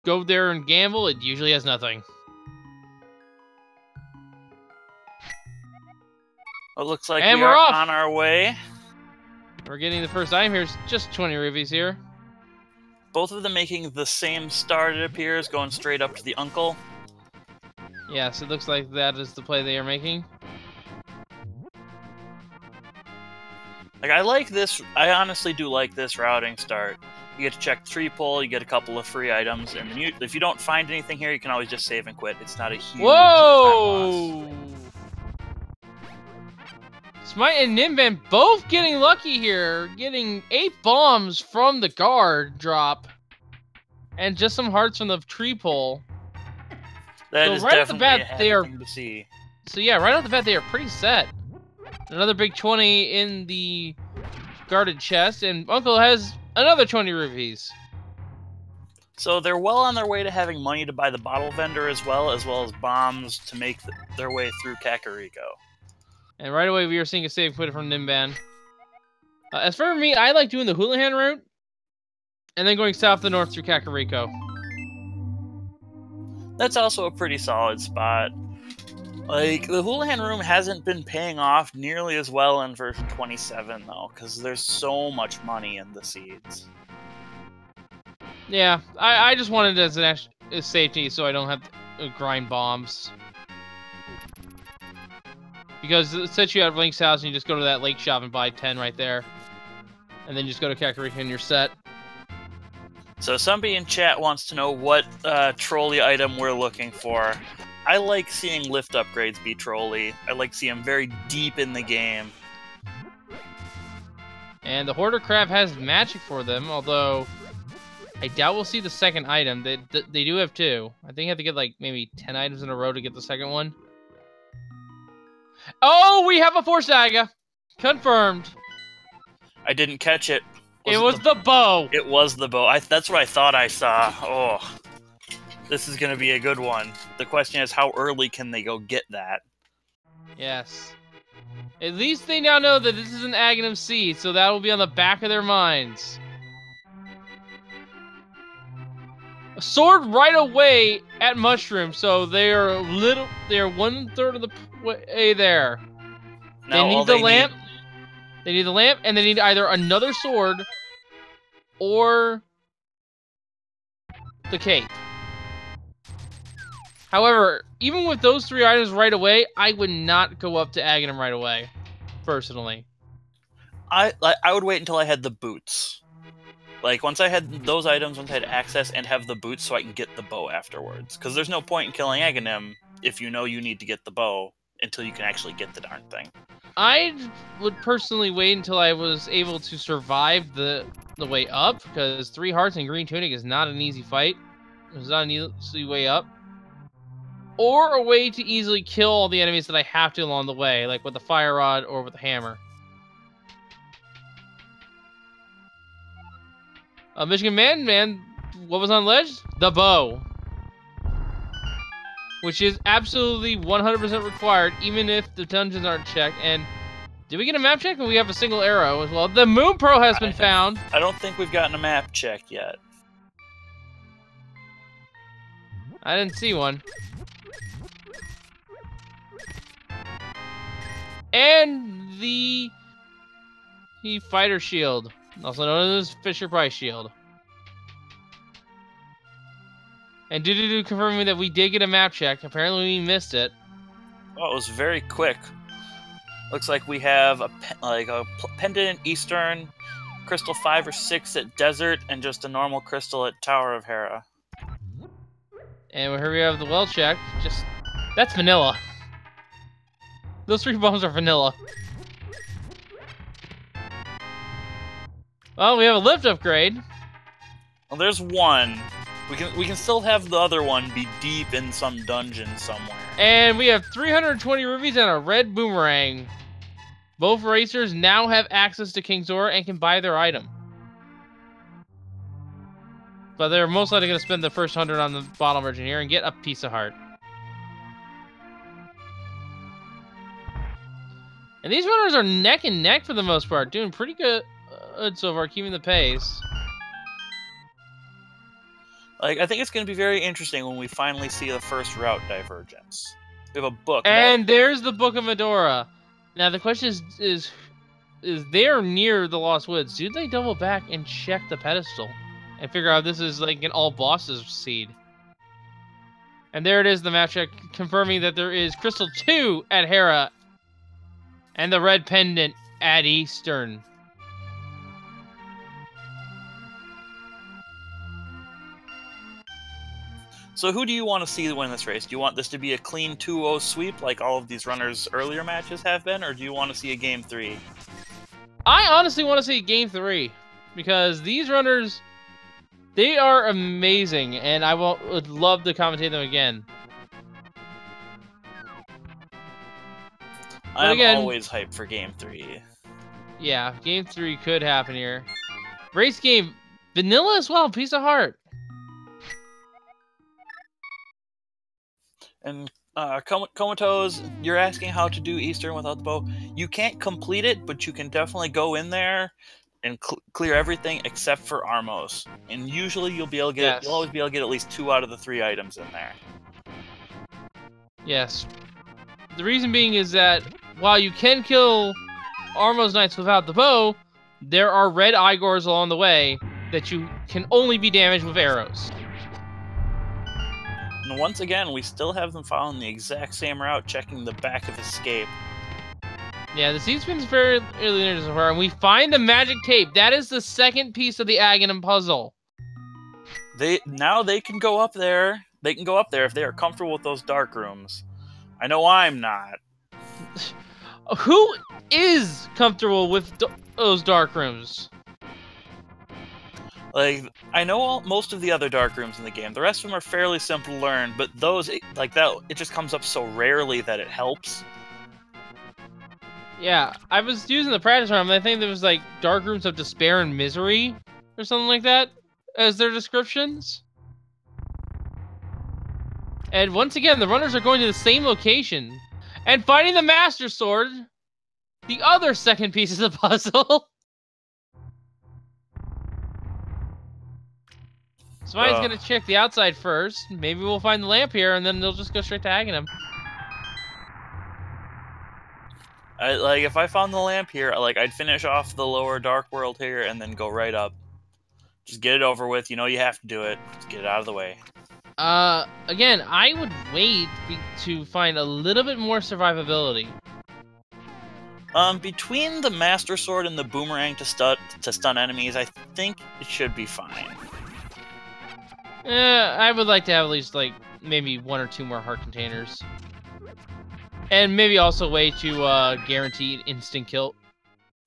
go there and gamble, it usually has nothing. It looks like and we we're are off. on our way. We're getting the first item here. It's just 20 rupees here. Both of them making the same start, it appears, going straight up to the uncle. Yes, it looks like that is the play they are making. Like, I like this. I honestly do like this routing start. You get to check 3-pull, you get a couple of free items, and then if you don't find anything here, you can always just save and quit. It's not a huge Whoa! time loss. Smight and Ninban both getting lucky here, getting 8 bombs from the guard drop, and just some hearts from the tree pull. That is right off the definitely bat, a happy they are. thing to see. So yeah, right off the bat, they are pretty set. Another big 20 in the guarded chest, and Uncle has another 20 rupees. So they're well on their way to having money to buy the bottle vendor as well as bombs to make their way through Kakariko. And right away, we are seeing a save quit from Ninban. As for me, I like doing the Houlihan route, and then going south to north through Kakariko. That's also a pretty solid spot. Like, the Houlihan room hasn't been paying off nearly as well in version 27, though, because there's so much money in the seeds. Yeah, I just wanted it as an as safety, so I don't have to grind bombs. Because it sets you out of Link's house, and you just go to that lake shop and buy 10 right there. And then you just go to Kakariko and you're set. So somebody in chat wants to know what trolley item we're looking for. I like seeing lift upgrades be trolley. I like seeing them very deep in the game. And the Hoarder Crab has magic for them, although I doubt we'll see the second item. They do have 2. I think you have to get like maybe 10 items in a row to get the second one. Oh, we have a Force Aga! Confirmed. I didn't catch it. It was the bow. It was the bow. That's what I thought I saw. Oh, this is going to be a good one. The question is, how early can they go get that? Yes. At least they now know that this is an Agahnim seed, so that will be on the back of their minds. A sword right away at Mushroom, so they are 1/3 of the way there. Now they need the lamp. They need the lamp, and they need either another sword or the cape. However, even with those 3 items right away, I would not go up to Agahnim right away, personally. I would wait until I had the boots. Like, once I had those items, once I had access and have the boots so I can get the bow afterwards. Because there's no point in killing Agahnim if you know you need to get the bow until you can actually get the darn thing. I would personally wait until I was able to survive the way up, because 3 hearts and green tunic is not an easy fight. It's not an easy way up. Or a way to easily kill all the enemies that I have to along the way, like with the fire rod or with the hammer. Michigan Man, what was on ledge? The bow. Which is absolutely 100% required, even if the dungeons aren't checked. And did we get a map check? And we have a single arrow as well. The Moon Pearl has been found. I don't think we've gotten a map check yet. I didn't see one. And the Fighter Shield, also known as Fisher Price Shield. And doo-doo-doo confirming that we did get a map check. Apparently we missed it. Well, it was very quick. Looks like we have a pendant at Eastern, crystal 5 or 6 at Desert, and just a normal crystal at Tower of Hera. And here we have the well check. That's vanilla. Those 3 bombs are vanilla. Well, we have a lift upgrade. Well, there's one. We can still have the other one be deep in some dungeon somewhere. And we have 320 rupees and a red boomerang. Both racers now have access to King Zora and can buy their item. But they're most likely going to spend the first 100 on the bottle merchant here and get a piece of heart. And these runners are neck and neck for the most part, doing pretty good so far, keeping the pace. Like, I think it's going to be very interesting when we finally see the first route divergence. We have a book. And there's the Book of Medora. Now the question is they're near the Lost Woods. Do they double back and check the pedestal and figure out this is like an all bosses seed? And there it is, the map check confirming that there is Crystal 2 at Hera and the red pendant at Eastern. So who do you want to see win this race? Do you want this to be a clean 2-0 sweep like all of these runners' earlier matches have been, or do you want to see a Game 3? I honestly want to see Game 3 because these runners, they are amazing, and I would love to commentate them again. I'm always hyped for Game 3. Yeah, Game 3 could happen here. Race game, vanilla as well, piece of heart. And Comatose, you're asking how to do Eastern without the bow. You can't complete it, but you can definitely go in there and clear everything except for Armos. And usually you'll be able to get you'll always be able to get at least 2 out of the 3 items in there. Yes. The reason being is that while you can kill Armos Knights without the bow, there are red Igors along the way that you can only be damaged with arrows. And once again, we still have them following the exact same route, checking the back of Escape. Yeah, the seed spin's very early in so far, and we find the magic tape. That is the second piece of the Agahnim puzzle. Now they can go up there. They can go up there if they are comfortable with those dark rooms. I know I'm not. Who is comfortable with those dark rooms? Like, I know most of the other dark rooms in the game. The rest of them are fairly simple to learn, but those, like that, it just comes up so rarely that it helps. Yeah, I was using the practice round, and I think there was like dark rooms of despair and misery, or something like that, as their descriptions. And once again, the runners are going to the same location and finding the Master Sword, the other second piece of the puzzle. Smite's gonna check the outside first. Maybe we'll find the lamp here, and then they'll just go straight to Agahnim. Like, if I found the lamp here, like, I'd finish off the lower dark world here and then go right up. Just get it over with. You know you have to do it. Just get it out of the way. Again, I would wait to find a little bit more survivability. Between the Master Sword and the Boomerang to stun enemies, I think it should be fine. I would like to have at least, like, maybe 1 or 2 more heart containers. And maybe also a way to, guarantee instant kill,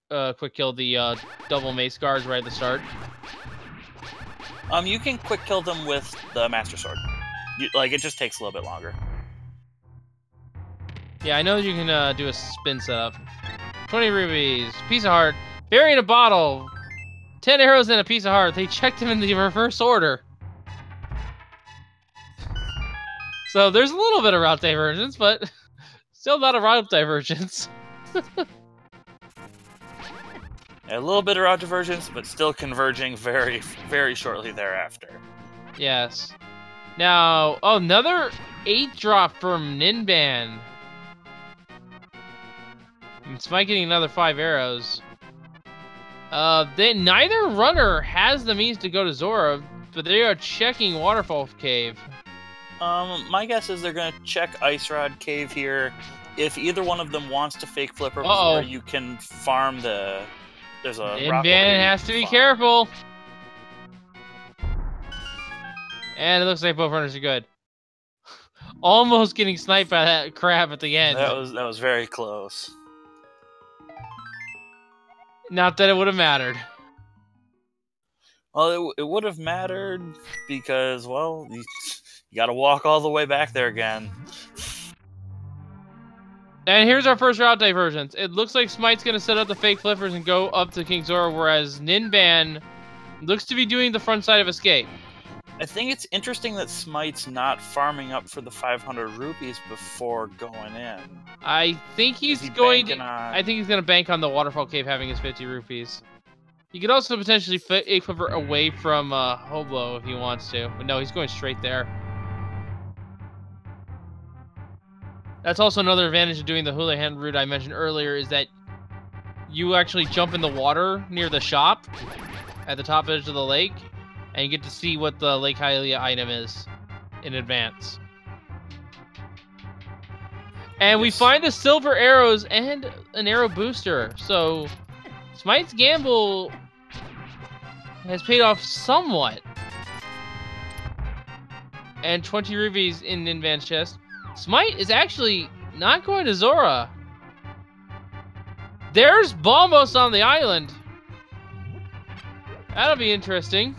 quick kill the, double mace guards right at the start. You can quick kill them with the Master Sword. It just takes a little bit longer. Yeah, I know you can, do a spin setup. 20 rubies, piece of heart, berry in a bottle, 10 arrows and a piece of heart. They checked them in the reverse order. So there's a little bit of route divergence, but still not a route divergence. A little bit of route divergence, but still converging very, very shortly thereafter. Yes. Now, another 8-drop from Ninban. And Smight getting another 5 arrows. Neither runner has the means to go to Zora, but they are checking Waterfall Cave. My guess is they're gonna check Ice Rod Cave here. If either one of them wants to fake flip over Zora, you can farm the... There's a Ninban has to be careful. And it looks like both runners are good. Almost getting sniped by that crab at the end. That was very close. Not that it would have mattered. Well, it would have mattered because, well, you gotta walk all the way back there again. And here's our first route divergence. It looks like Smite's going to set up the fake flippers and go up to King Zora, whereas Ninban looks to be doing the front side of Escape. I think it's interesting that Smite's not farming up for the 500 rupees before going in. I think he's going to bank on the Waterfall Cave having his 50 rupees. You could also potentially equip away from Hobo if he wants to, but no, he's going straight there. That's also another advantage of doing the hula hand route I mentioned earlier, is that you actually jump in the water near the shop at the top edge of the lake, and you get to see what the Lake Hylia item is in advance. And we find the silver arrows and an arrow booster. So Smite's gamble has paid off somewhat. And 20 rubies in Ninban's chest. Smight is actually not going to Zora. There's Bombos on the island. That'll be interesting.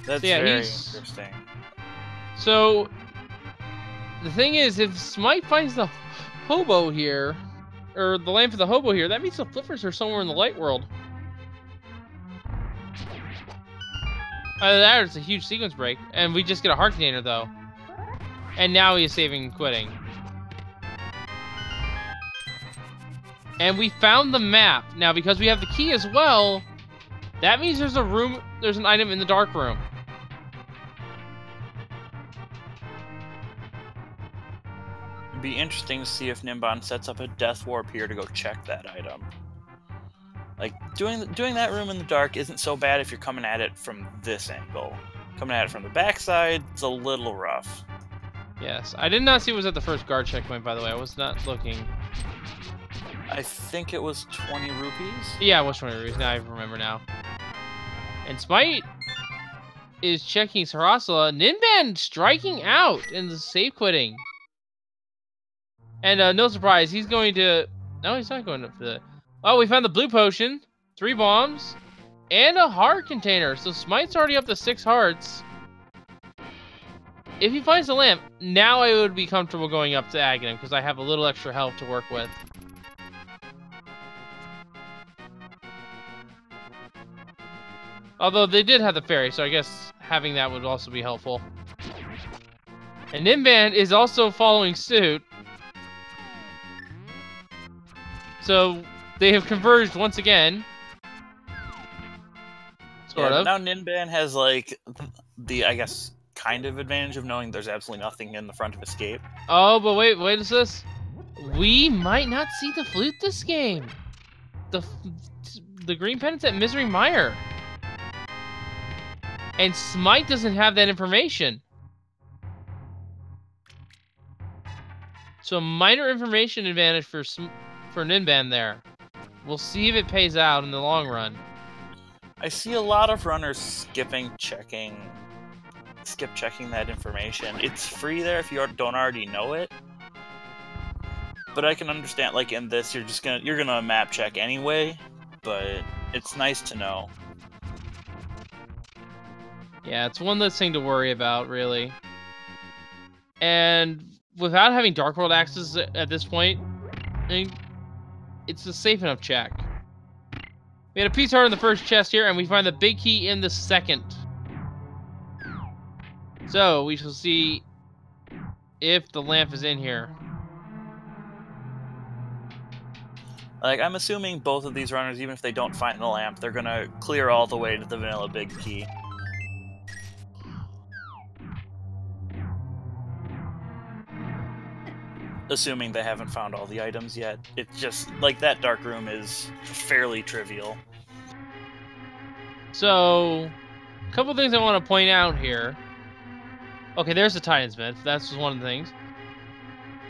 That's very interesting. So the thing is, if Smight finds the Hobo here, or the land for the Hobo here, that means the Flippers are somewhere in the light world. Either that or it's a huge sequence break, and we just get a heart container though. And now he is saving and quitting. And we found the map. Now, because we have the key as well, that means there's an item in the dark room. It'd be interesting to see if Ninban sets up a death warp here to go check that item. Like, doing that room in the dark isn't so bad if you're coming at it from this angle. Coming at it from the backside, it's a little rough. Yes, I did not see what was at the first guard checkpoint, by the way. I was not looking. I think it was 20 rupees? Yeah, it was 20 rupees. Now I remember now. And Smight is checking Sarasala. Ninban striking out and the save quitting. And no surprise, he's going to... No, he's not going up for the... Oh, we found the blue potion, 3 bombs, and a heart container. So Smite's already up to 6 hearts. If he finds the lamp, now I would be comfortable going up to Agahnim because I have a little extra health to work with. Although they did have the fairy, so I guess having that would also be helpful. And Ninban is also following suit. So they have converged once again. Sort of. Now Ninban has, like, the, I guess, kind of advantage of knowing there's absolutely nothing in the front of escape. Oh, but wait, is this? We might not see the flute this game. The green pendant's at Misery Mire. And Smight doesn't have that information. So minor information advantage for Ninban there. We'll see if it pays out in the long run. I see a lot of runners skip checking that information. It's free there if you don't already know it. But I can understand, like, in this, you're gonna map check anyway, but it's nice to know. Yeah, it's one less thing to worry about, really. And without having Dark World access at this point, I mean, it's a safe enough check. We had a piece heart in the first chest here, and we find the big key in the second. So, we shall see if the lamp is in here. Like, I'm assuming both of these runners, even if they don't find the lamp, they're gonna clear all the way to the vanilla big key. Assuming they haven't found all the items yet. It's just, like, that dark room is fairly trivial. So, a couple things I want to point out here. Okay, there's the Titan's Myth. That's one of the things.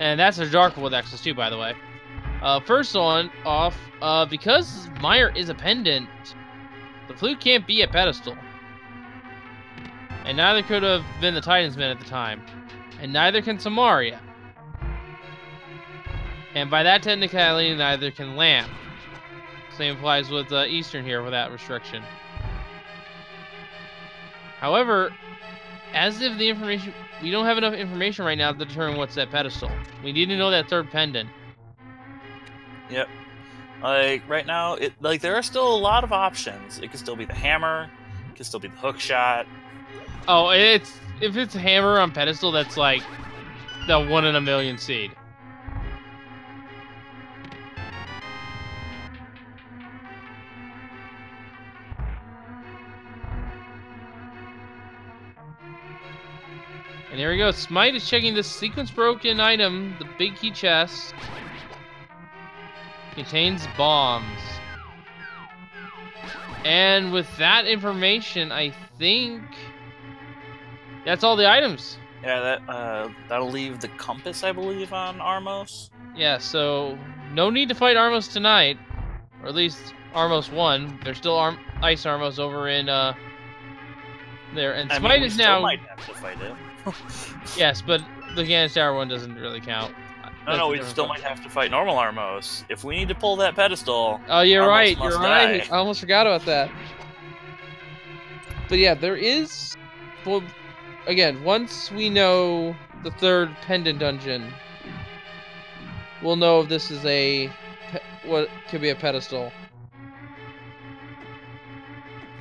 And that's a Dark World access too, by the way. First on, because Mire is a pendant, the flute can't be a pedestal. And neither could have been the Titan's Myth at the time. And neither can Samaria. And by that technicality, neither can Lamp. Same applies with Eastern here with that restriction. However, as if the information... We don't have enough information right now to determine what's that pedestal. We need to know that third pendant. Yep. Like, right now, there are still a lot of options. It could still be the hammer. It could still be the hookshot. Oh, if it's a hammer on pedestal, that's like the 1 in a million seed. And there we go. Smight is checking this sequence broken item, the big key chest. Contains bombs. And with that information, I think that's all the items. Yeah, that'll leave the compass, I believe, on Armos. Yeah, so no need to fight Armos tonight, or at least Armos 1. There's still Ice Armos over in there, and Smight is now. Might have to fight it. Yes, but the Ganon Tower one doesn't really count. No, we still might have to fight normal Armos. If we need to pull that pedestal. Oh, you're Armos right. must You're die. right. I almost forgot about that. But yeah, there is. Well, again, once we know the third pendant dungeon, we'll know if this is what could be a pedestal.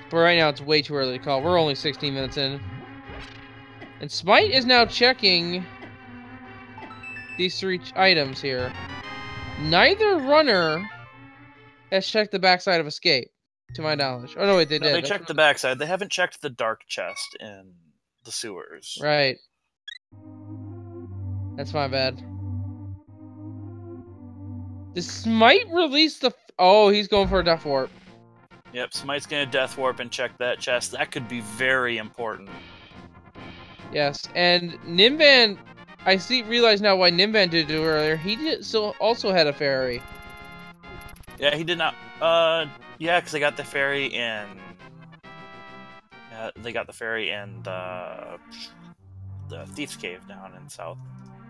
But right now, it's way too early to call. We're only 16 minutes in. And Smight is now checking these 3 items here. Neither runner has checked the backside of Escape, to my knowledge. Oh, no, wait, they did. They checked the backside. They haven't checked the dark chest in the sewers. Right. That's my bad. Does Smight release the... Oh, he's going for a Death Warp. Yep, Smite's gonna Death Warp and check that chest. That could be very important. Yes, and Ninban... I realize now why Ninban did it earlier. He also had a fairy. Yeah, he did not... yeah, because they got the fairy in... they got the fairy in the Thieves Cave down in South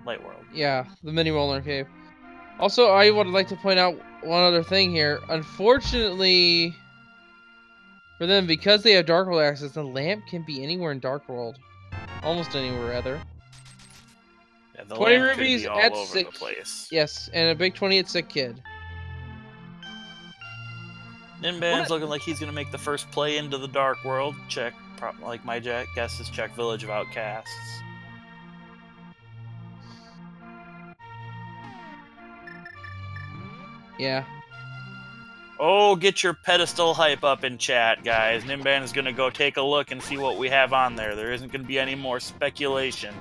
Light World. Yeah, the Mini Roller Cave. Also, I would like to point out one other thing here. Unfortunately, for them, because they have Dark World access, the lamp can be anywhere in Dark World. Almost anywhere, rather. Yeah, the 20 lamp could rupees be all at over sick. the place. Yes, and a big 20 at Sick Kid. Ninban's looking like he's gonna make the first play into the Dark World. Check, like my guess is check Village of Outcasts. Yeah. Oh, get your pedestal hype up in chat, guys. Ninban is gonna go take a look and see what we have on there. There isn't gonna be any more speculation.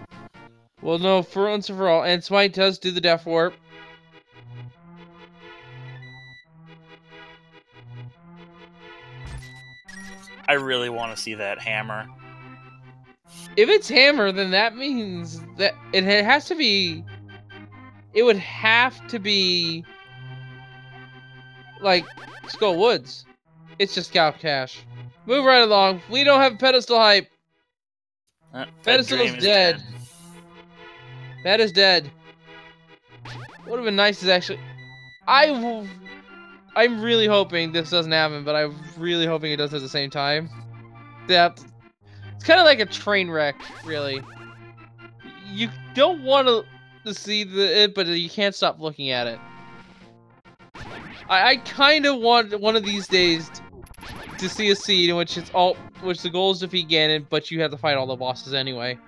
Well, no, for once and for all. And Smight does do the Death Warp. I really want to see that hammer. If it's hammer, then that means that it has to be... It would have to be... like Skull Woods. It's just Scalp Cash. Move right along. We don't have pedestal hype. Pedestal is dead. That is dead. Would have been nice is actually... I'm really hoping this doesn't happen, but I'm really hoping it does at the same time. That it's kind of like a train wreck, really. You don't want to see it, but you can't stop looking at it. I kind of want one of these days to see a seed in which the goal is to defeat Ganon, but you have to fight all the bosses anyway.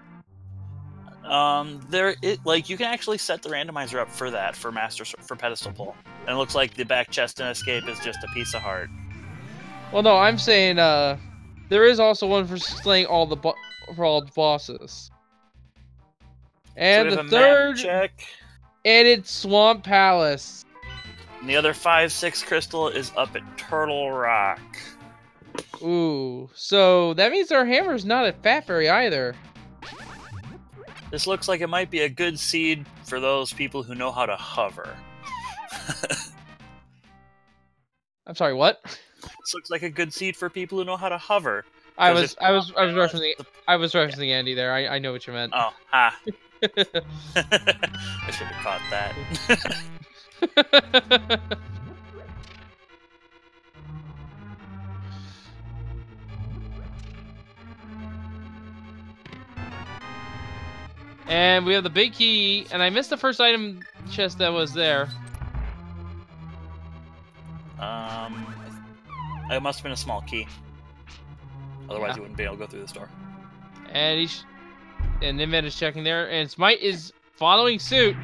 Like you can actually set the randomizer up for that for pedestal pull, and it looks like the back chest and escape is just a piece of heart. Well, no, I'm saying there is also one for slaying all the bosses. And So the third, check. And it's Swamp Palace. And the other 5/6 crystal is up at Turtle Rock. Ooh, so that means our hammer's not at Fat Fairy either. This looks like it might be a good seed for those people who know how to hover. I'm sorry, what? This looks like a good seed for people who know how to hover. I was referencing Andy there. I know what you meant. Oh, ha. I should have caught that. And we have the big key, and I missed the first item chest that was there. It must have been a small key. Otherwise, you wouldn't be able to go through this door. And and Ninban is checking there, and Smight is following suit.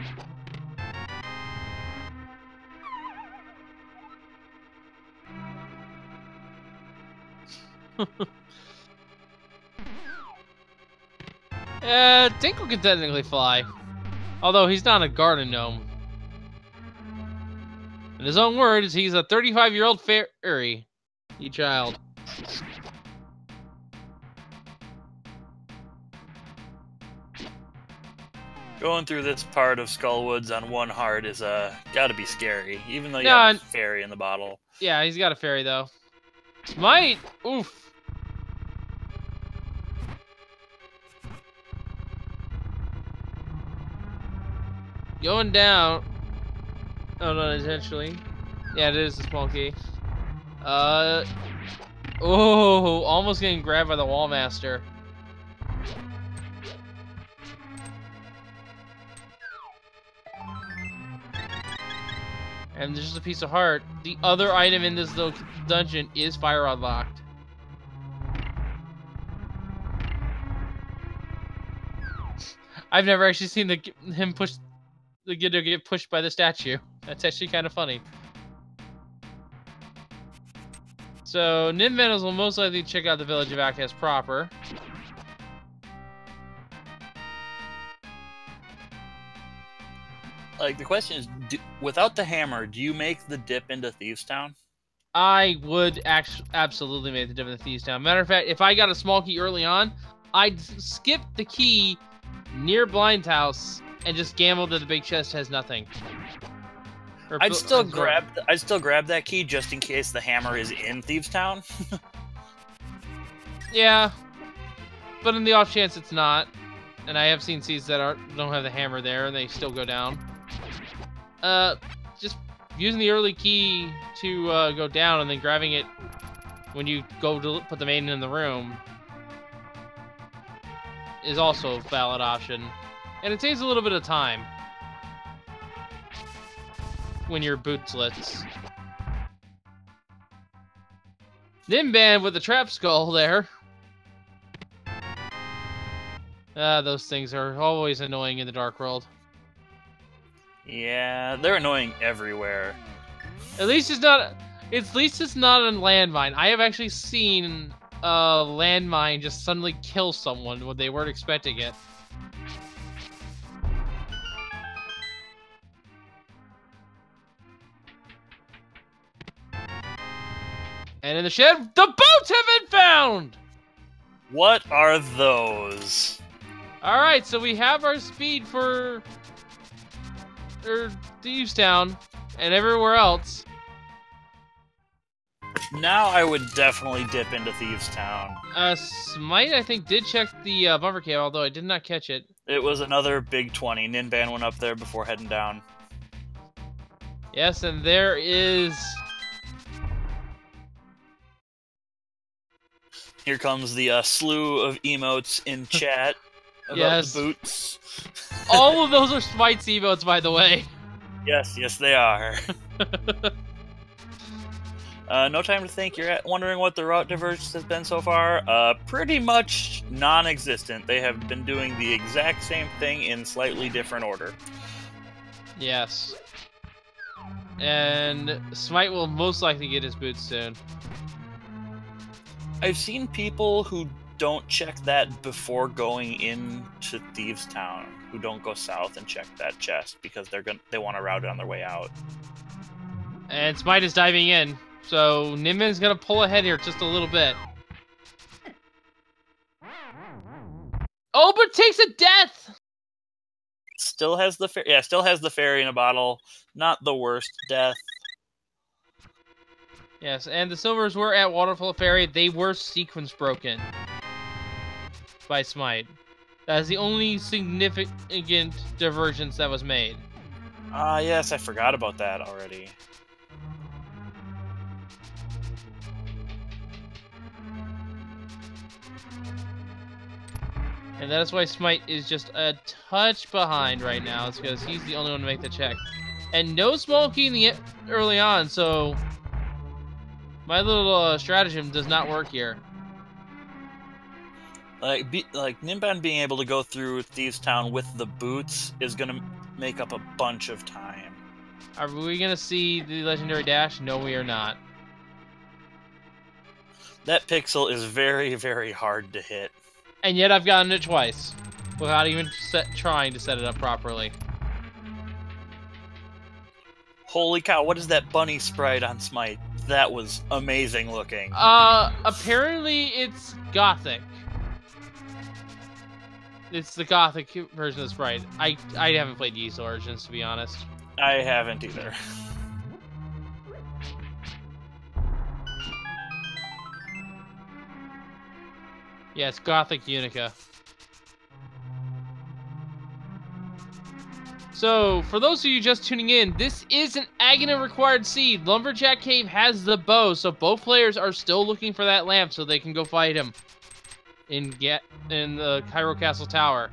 Tinkle can technically fly. Although he's not a garden gnome. In his own words, he's a 35-year-old fairy. You child. Going through this part of Skullwoods on one heart is gotta be scary, even though you have a fairy in the bottle. Yeah, he's got a fairy though. Smight! Oof. Going down. Oh, not intentionally. Yeah, it is a small key. Oh, almost getting grabbed by the wall master. And there's just a piece of heart. The other item in this little dungeon is fire unlocked. I've never actually seen him push the Giddo get pushed by the statue. That's actually kind of funny. So Ninban will most likely check out the village of Akaz proper. Like, the question is, without the hammer, do you make the dip into Thieves Town? I would absolutely make the dip into Thieves Town. Matter of fact, if I got a small key early on, I'd skip the key near Blind's house and just gamble that the big chest has nothing. I'd still grab that key just in case the hammer is in Thieves Town. Yeah, but in the off chance it's not, and I have seen seeds that don't have the hammer there and they still go down. Just using the early key to go down and then grabbing it when you go to put the maiden in the room is also a valid option. And it saves a little bit of time when you're bootslets. Ninban with the trap skull there. Those things are always annoying in the Dark World. Yeah, they're annoying everywhere. At least it's not a landmine. I have actually seen a landmine just suddenly kill someone when they weren't expecting it. And in the shed, the boats have been found! What are those? Alright, so we have our speed for Thieves Town and everywhere else. Now I would definitely dip into Thieves Town. Smight, I think, did check the bumper cave, although I did not catch it. It was another big 20. Ninban went up there before heading down. Yes, and there is... Here comes the slew of emotes in chat about the boots. All of those are Smite's emotes, by the way. Yes, they are. No time to think. You're wondering what the route divergence has been so far? Pretty much non-existent. They have been doing the exact same thing in slightly different order. Yes. And Smight will most likely get his boots soon. I've seen people who don't check that before going into Thieves Town, who don't go south and check that chest because they want to route it on their way out. And Smight is diving in, so Ninban's gonna pull ahead here just a little bit. Oh, but takes a death. Still has the fairy in a bottle. Not the worst death. Yes, and the silvers were at Waterfall Fairy. They were sequence broken by Smight. That is the only significant divergence that was made. Yes, I forgot about that already. And that is why Smight is just a touch behind right now. It's because he's the only one to make the check. And no small key in the early on, so my little stratagem does not work here. Like Ninban being able to go through Thieves Town with the boots is going to make up a bunch of time. Are we going to see the legendary dash? No, we are not. That pixel is very, very hard to hit. And yet I've gotten it twice. without even trying to set it up properly. Holy cow, what is that bunny sprite on Smight? That was amazing looking. Apparently it's Gothic. It's the Gothic version of Sprite. I haven't played Yeast Origins, to be honest. I haven't either. Yeah, it's Gothic Unica. So, for those of you just tuning in, this is an Agahnim required seed. Lumberjack Cave has the bow, so both players are still looking for that lamp so they can go fight him in the Cairo Castle Tower.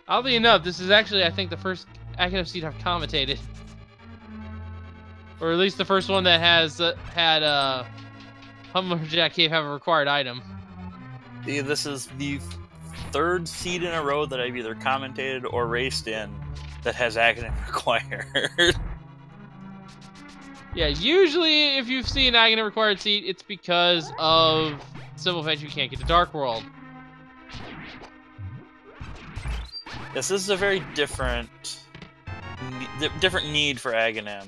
Oddly enough, this is actually, I think, the first Agahnim seed I've commentated. Or at least the first one that has had Lumberjack Cave have a required item. See, this is the third seed in a row that I've either commentated or raced in that has Agahnim required. Yeah, usually if you see an Agahnim required seed, it's because of simple fact you can't get to Dark World. Yes, this is a very different need for Agahnim.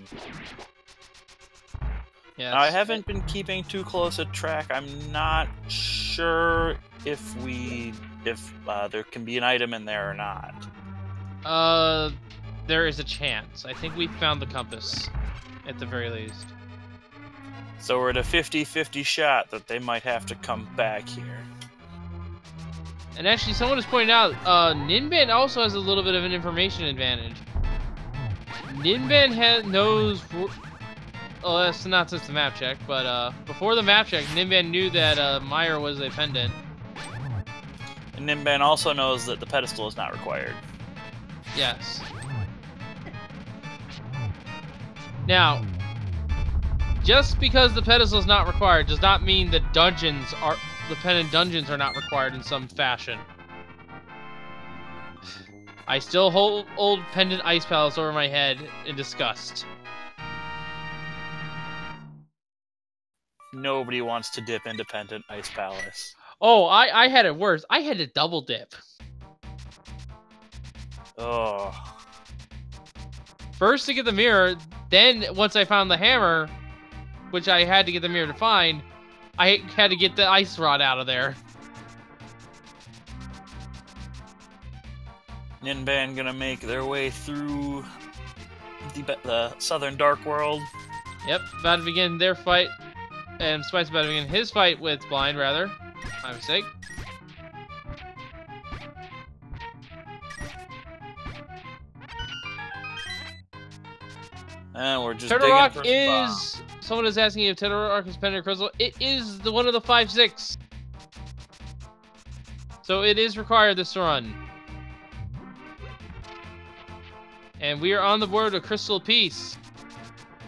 Yes. Now, I haven't been keeping too close a track. I'm not sure if there can be an item in there or not. There is a chance. I think we found the compass, at the very least. So we're at a 50-50 shot that they might have to come back here. And actually, someone has pointed out, Ninban also has a little bit of an information advantage. Ninban knows... Oh, that's not since the map check, but before the map check, Ninban knew that Meyer was a pendant. And Ninban also knows that the pedestal is not required. Yes. Now, just because the pedestal is not required does not mean the pendant dungeons are not required in some fashion. I still hold old pendant ice palace over my head in disgust. Nobody wants to dip into pendant ice palace. Oh, I had it worse. I had to double dip. Oh. First to get the mirror, then once I found the hammer, which I had to get the mirror to find, I had to get the ice rod out of there. Ninban gonna make their way through the southern Dark World. Yep, about to begin their fight. And Smite's about to begin his fight with Blind, rather. My mistake. And we're just Turtle Rock is... Someone is asking if Turtle Rock is Pendant Crystal. It is the one of the 5-6. So it is required this run. And we are on the board of Crystal Peace.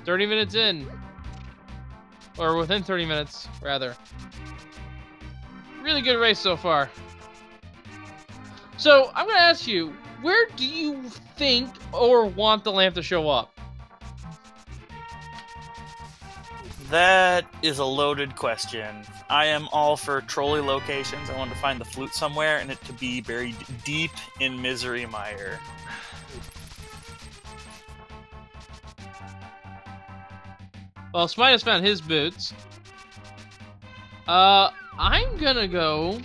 30 minutes in. Or within 30 minutes, rather. Really good race so far. So, I'm going to ask you, where do you think or want the lamp to show up? That is a loaded question. I am all for trolley locations. I want to find the flute somewhere and it to be buried deep in Misery Mire. Well, Smight has found his boots. I'm gonna go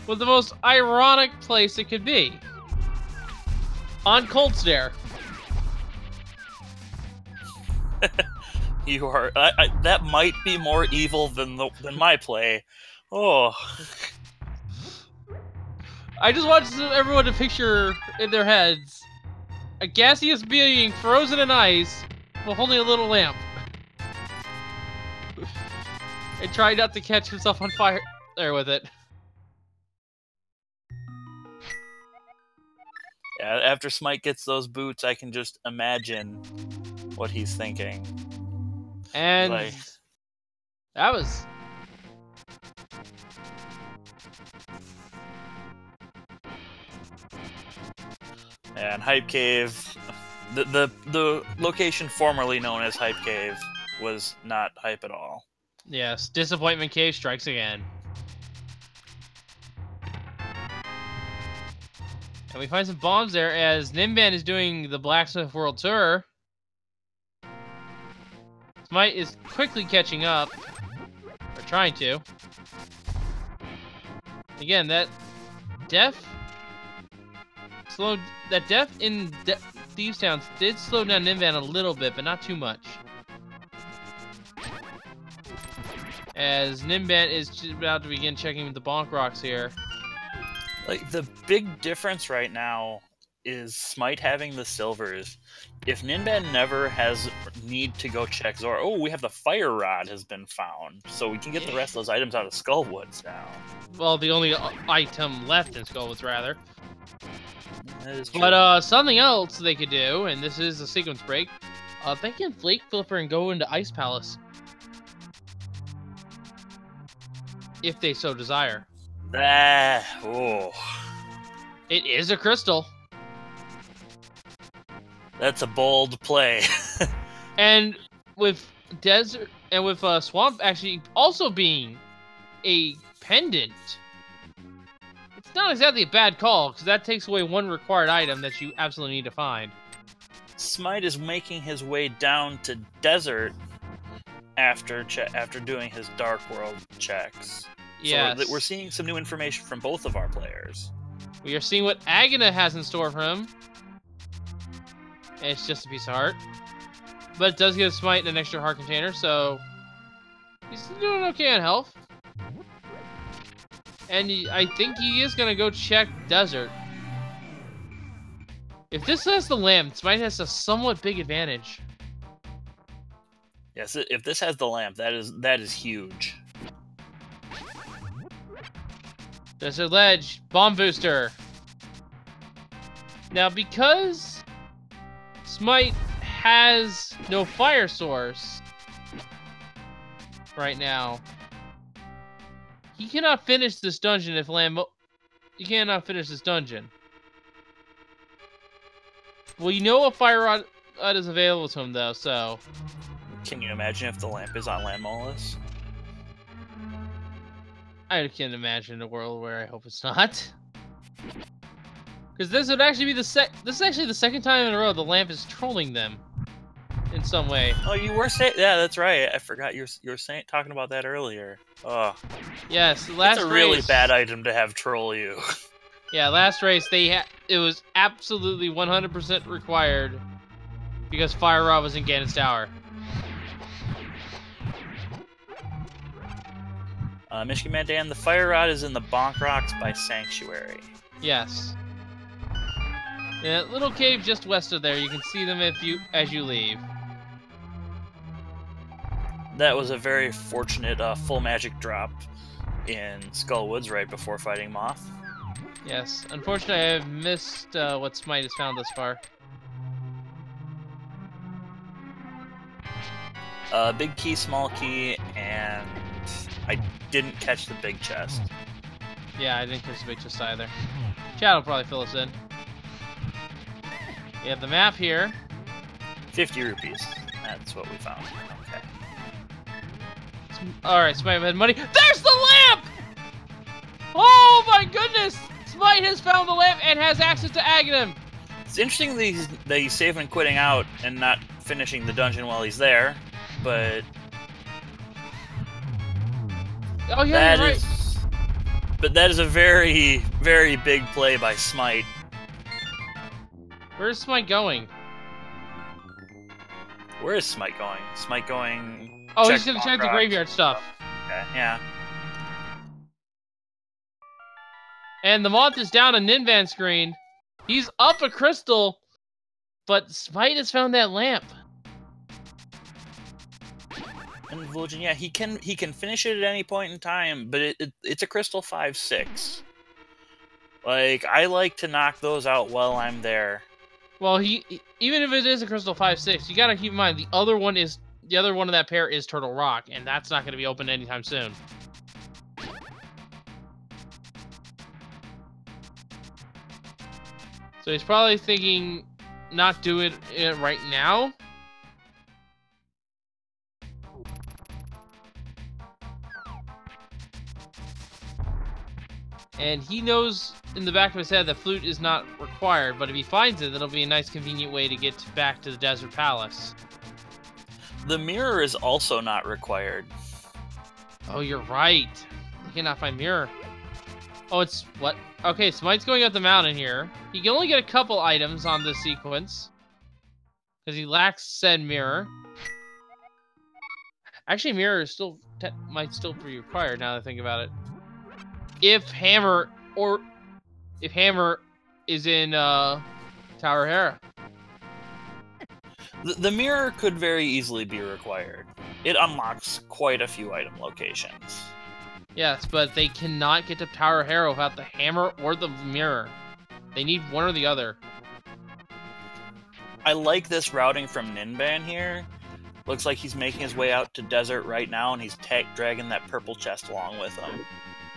with the most ironic place it could be. On Cold Stare. You are... that might be more evil than my play. Oh. I just want everyone to picture in their heads a gaseous being frozen in ice while holding a little lamp. And try not to catch himself on fire there with it. Yeah, after Smight gets those boots, I can just imagine what he's thinking. And like... that was... And Hype Cave, the location formerly known as Hype Cave was not hype at all. Yes, Disappointment Cave strikes again. And we find some bombs there as Ninban is doing the Blacksmith World Tour. Smight is quickly catching up. Or trying to. Again, that death in Thieves Town did slow down Ninban a little bit, but not too much. As Ninban is about to begin checking the bonk rocks here. Like, the big difference right now is Smight having the silvers. If Ninban never has need to go check Zora, oh, we have the fire rod has been found, so we can get the rest of those items out of Skullwoods now. Well, the only item left in Skullwoods, rather. That is true. But something else they could do, and this is a sequence break, they can Flake Flipper and go into Ice Palace. If they so desire. Oh. It is a crystal. That's a bold play. And with desert and with swamp actually also being a pendant, it's not exactly a bad call because that takes away one required item that you absolutely need to find. Smight is making his way down to desert after doing his Dark World checks. Yes. So we're seeing some new information from both of our players. We are seeing what Agahnim has in store for him. And it's just a piece of heart. But it does give Smight an extra heart container, so he's doing okay on health. And I think he is going to go check desert. If this has the lamp, Smight has a somewhat big advantage. Yes, if this has the lamp, that is huge. Desert ledge, bomb booster. Now, because Smight has no fire source right now, he cannot finish this dungeon if he cannot finish this dungeon. Well, you know a fire rod is available to him, though, so... Can you imagine if the lamp is on Land Mollusk? I can imagine a world where I hope it's not. Because this would actually be this is actually the second time in a row the lamp is trolling them in some way. Oh, you were saying, yeah, that's right. I forgot you were talking about that earlier. Oh, yes, last it's a race, really bad item to have troll you. Yeah, last race it was absolutely 100% required because Fire Rod was in Ganon's tower. Michigan Man Dan, the fire rod is in the Bonk Rocks by Sanctuary. Yes. In that little cave just west of there, you can see them as you leave. That was a very fortunate full magic drop in Skullwoods right before fighting Moth. Yes. Unfortunately, I have missed what Smight has found thus far. Big key, small key, and I didn't catch the big chest. Yeah, I didn't catch the big chest either. Chad will probably fill us in. We have the map here. 50 rupees. That's what we found. Okay. Alright, Smight had money. There's the lamp! Oh my goodness! Smight has found the lamp and has access to Agahnim. It's interesting that he's saving quitting out and not finishing the dungeon while he's there, but... Oh yeah, you're right. But that is a very, very big play by Smight. Where's Smight going? Where is Smight going? Smight going... Oh, he's gonna check the graveyard stuff. Okay, yeah. And the moth is down on Ninban screen. He's up a crystal, but Smight has found that lamp. And Vulcan, yeah, he can finish it at any point in time, but it's a crystal 5/6. Like, I like to knock those out while I'm there. Well, even if it is a crystal 5/6, you gotta keep in mind the other one of that pair is Turtle Rock, and that's not gonna be open anytime soon. So he's probably thinking not do it right now. And he knows in the back of his head that flute is not required, but if he finds it, that'll be a nice convenient way to get back to the Desert Palace. The mirror is also not required. Oh, you're right. You cannot find mirror. Oh, it's what? Okay, Smite's going up the mountain here. He can only get a couple items on this sequence because he lacks said mirror. Actually, mirror is still might still be required now that I think about it. If hammer is in Tower Hera. The mirror could very easily be required. It unlocks quite a few item locations. Yes, but they cannot get to Tower Hera without the hammer or the mirror. They need one or the other. I like this routing from Ninban here. Looks like he's making his way out to desert right now, and he's dragging that purple chest along with him.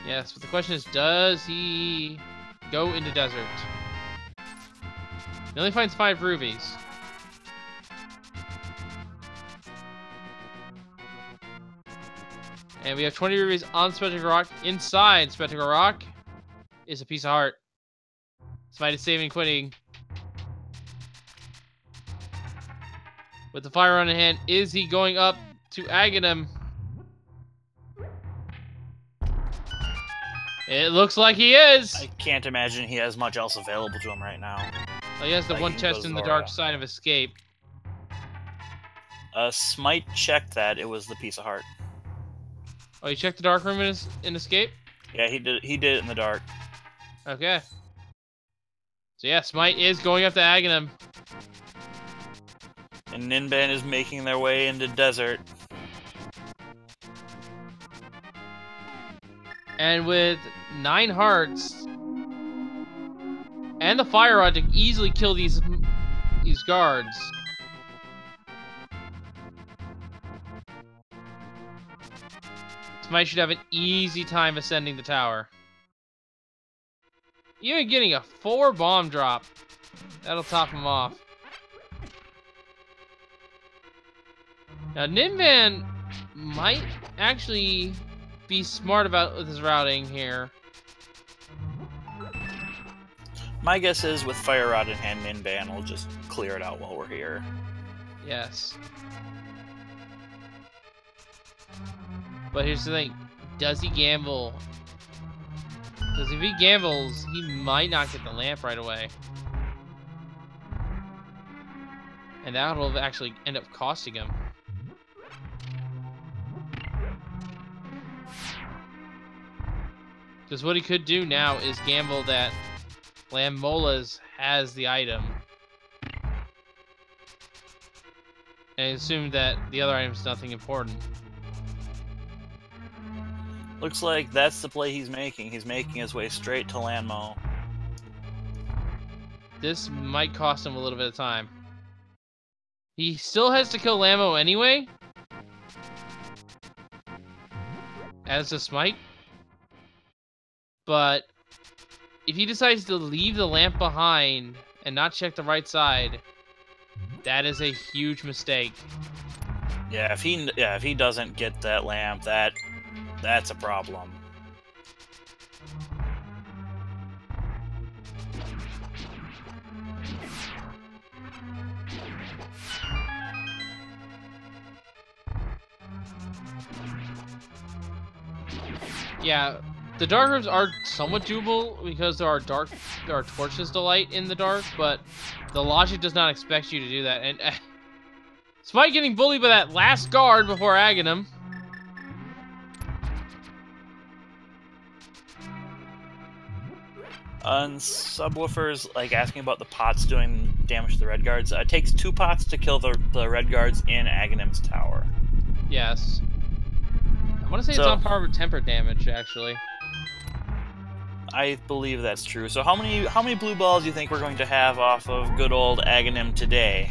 Yes, but the question is, does he go into desert? He only finds 5 rubies. And we have 20 rubies on Spectacle Rock. Inside Spectacle Rock is a piece of heart. Smight is saving quitting. With the fire on in hand, is he going up to Agahnim? It looks like he is. I can't imagine he has much else available to him right now. Oh, he has the one chest in the dark side of escape. Smight checked that. It was the piece of heart. Oh, you checked the dark room in escape? Yeah, he did it in the dark. Okay. So yeah, Smight is going up to Agahnim. And Ninban is making their way into desert. And with 9 hearts and the fire rod to easily kill these guards. Smight should have an easy time ascending the tower. Even getting a 4 bomb drop. That'll top him off. Now, Ninban might actually be smart about his routing here. My guess is with Fire Rod in hand, Ninban will just clear it out while we're here. Yes. But here's the thing. Does he gamble? Because if he gambles, he might not get the lamp right away. And that will actually end up costing him. Because what he could do now is gamble that Lamola's has the item. And assume that the other item's nothing important. Looks like that's the play he's making. He's making his way straight to Lanmo. This might cost him a little bit of time. He still has to kill Lamo anyway. As a Smight. But if he decides to leave the lamp behind and not check the right side, that is a huge mistake. Yeah, if he doesn't get that lamp, that's a problem. Yeah, the dark rooms are somewhat doable because there are torches to light in the dark, but the logic does not expect you to do that. And Smight getting bullied by that last guard before Agahnim. And Subwoofer's like asking about the pots doing damage to the red guards. It takes 2 pots to kill the red guards in Aghanim's tower. Yes. I want to say it's on par with temper damage, actually. I believe that's true. So how many blue balls do you think we're going to have off of good old Agahnim today?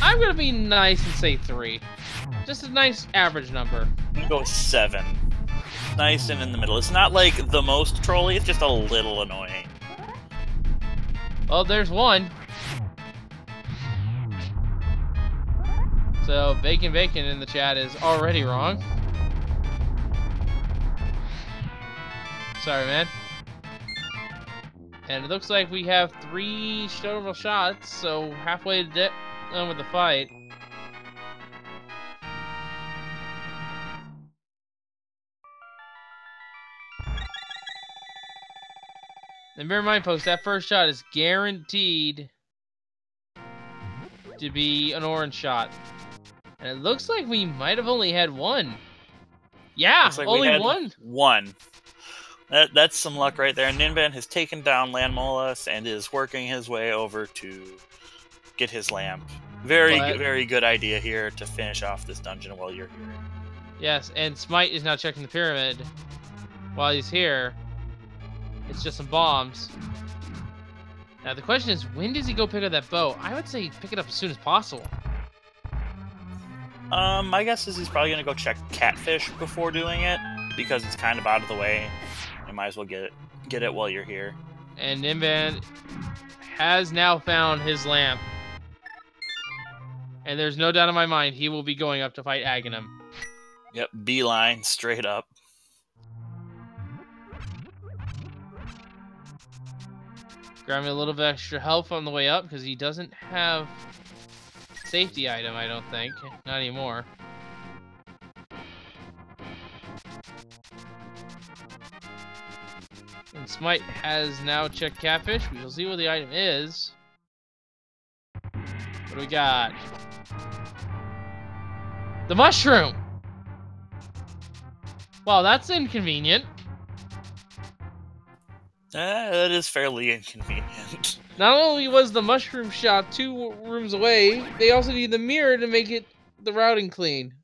I'm gonna be nice and say 3. Just a nice average number. I'm gonna go with 7. Nice and in the middle. It's not like the most trolly, it's just a little annoying. Well, there's one. So, Bacon in the chat is already wrong. Sorry, man. And it looks like we have 3 total shots, so halfway done with the fight. And bear in mind, folks, that first shot is guaranteed to be an orange shot. And it looks like we might have only had 1. Yeah, like only 1. 1. That's some luck right there. Ninban has taken down Landmolus and is working his way over to get his lamp. Very good idea here to finish off this dungeon while you're here. Yes, and Smight is now checking the pyramid while he's here. It's just some bombs. Now the question is, when does he go pick up that bow? I would say pick it up as soon as possible. My guess is he's probably gonna go check Catfish before doing it, because it's kind of out of the way. You might as well get it while you're here. And Ninban has now found his lamp. And there's no doubt in my mind he will be going up to fight Agahnim. Yep, beeline, straight up. Grabbing a little bit extra health on the way up because he doesn't have safety item, I don't think. Not anymore. And Smight has now checked Catfish. We will see what the item is. What do we got? The mushroom! Wow, that's inconvenient. That is fairly inconvenient. Not only was the mushroom shot 2 rooms away, they also need the mirror to make it the routing clean.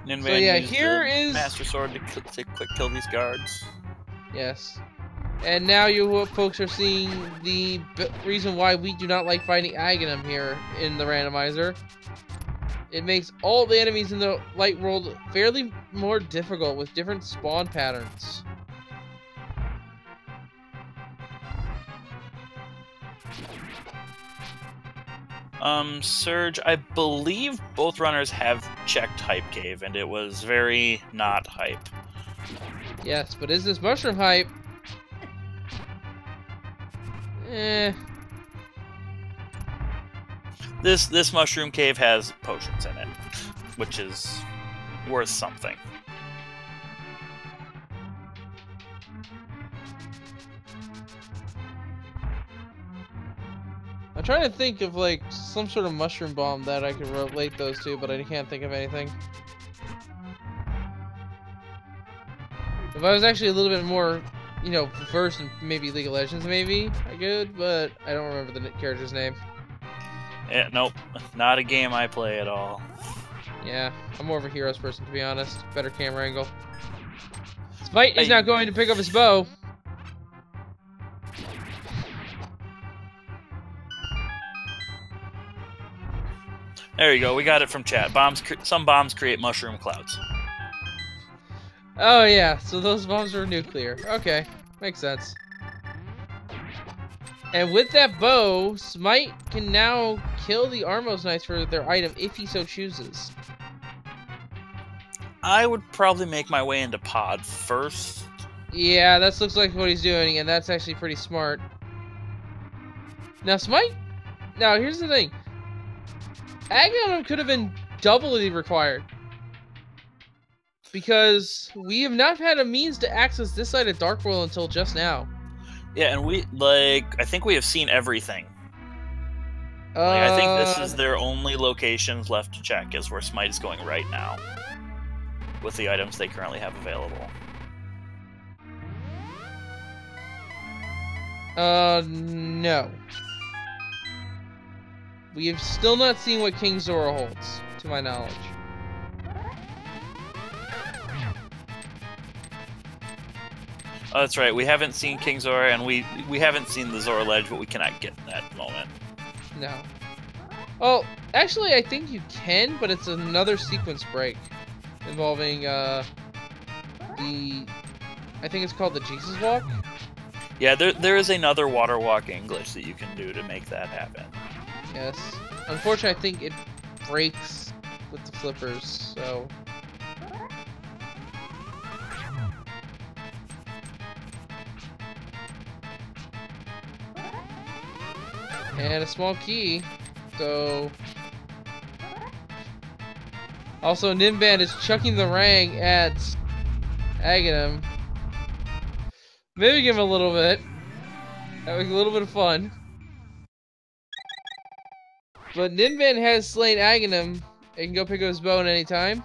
Ninban So yeah, used here the is Master Sword to quick kill these guards. Yes. And now you folks are seeing the reason why we do not like fighting Agahnim here in the randomizer. It makes all the enemies in the light world fairly more difficult with different spawn patterns. Surge, I believe both runners have checked Hype Cave, and it was very not hype. Yes, but is this mushroom hype? This mushroom cave has potions in it, which is worth something. I'm trying to think of like some sort of mushroom bomb that I could relate those to, but I can't think of anything. If I was actually a little bit more, you know, versed in maybe League of Legends, maybe I could, but I don't remember the character's name. Yeah, nope, not a game I play at all. Yeah, I'm more of a Heroes person, to be honest. Better camera angle. Smight is now going to pick up his bow. There you go, we got it from chat. Some bombs create mushroom clouds. Oh yeah, so those bombs are nuclear. Okay, makes sense. And with that bow, Smight can now kill the Armos Knights for their item if he so chooses. I would probably make my way into Pod first. Yeah, that looks like what he's doing, and that's actually pretty smart. Now, Smight... Now, here's the thing. Agahnim could have been doubly required. Because we have not had a means to access this side of Dark World until just now. Yeah, and I think we have seen everything. I think this is their only locations left to check, is where Smight is going right now. With the items they currently have available. No. We have still not seen what King Zora holds, to my knowledge. Oh, that's right. We haven't seen King Zora, and we haven't seen the Zora Ledge, but we cannot get in that moment. No. Oh, actually, I think you can, but it's another sequence break involving I think it's called the Jesus Walk. Yeah, there is another water walking glitch that you can do to make that happen. Yes. Unfortunately, I think it breaks with the flippers, so... And a small key, so... Also, Ninban is chucking the rang at Agahnim. Maybe give him a little bit. Having a little bit of fun. But Ninban has slain Agahnim. He can go pick up his bow at any time.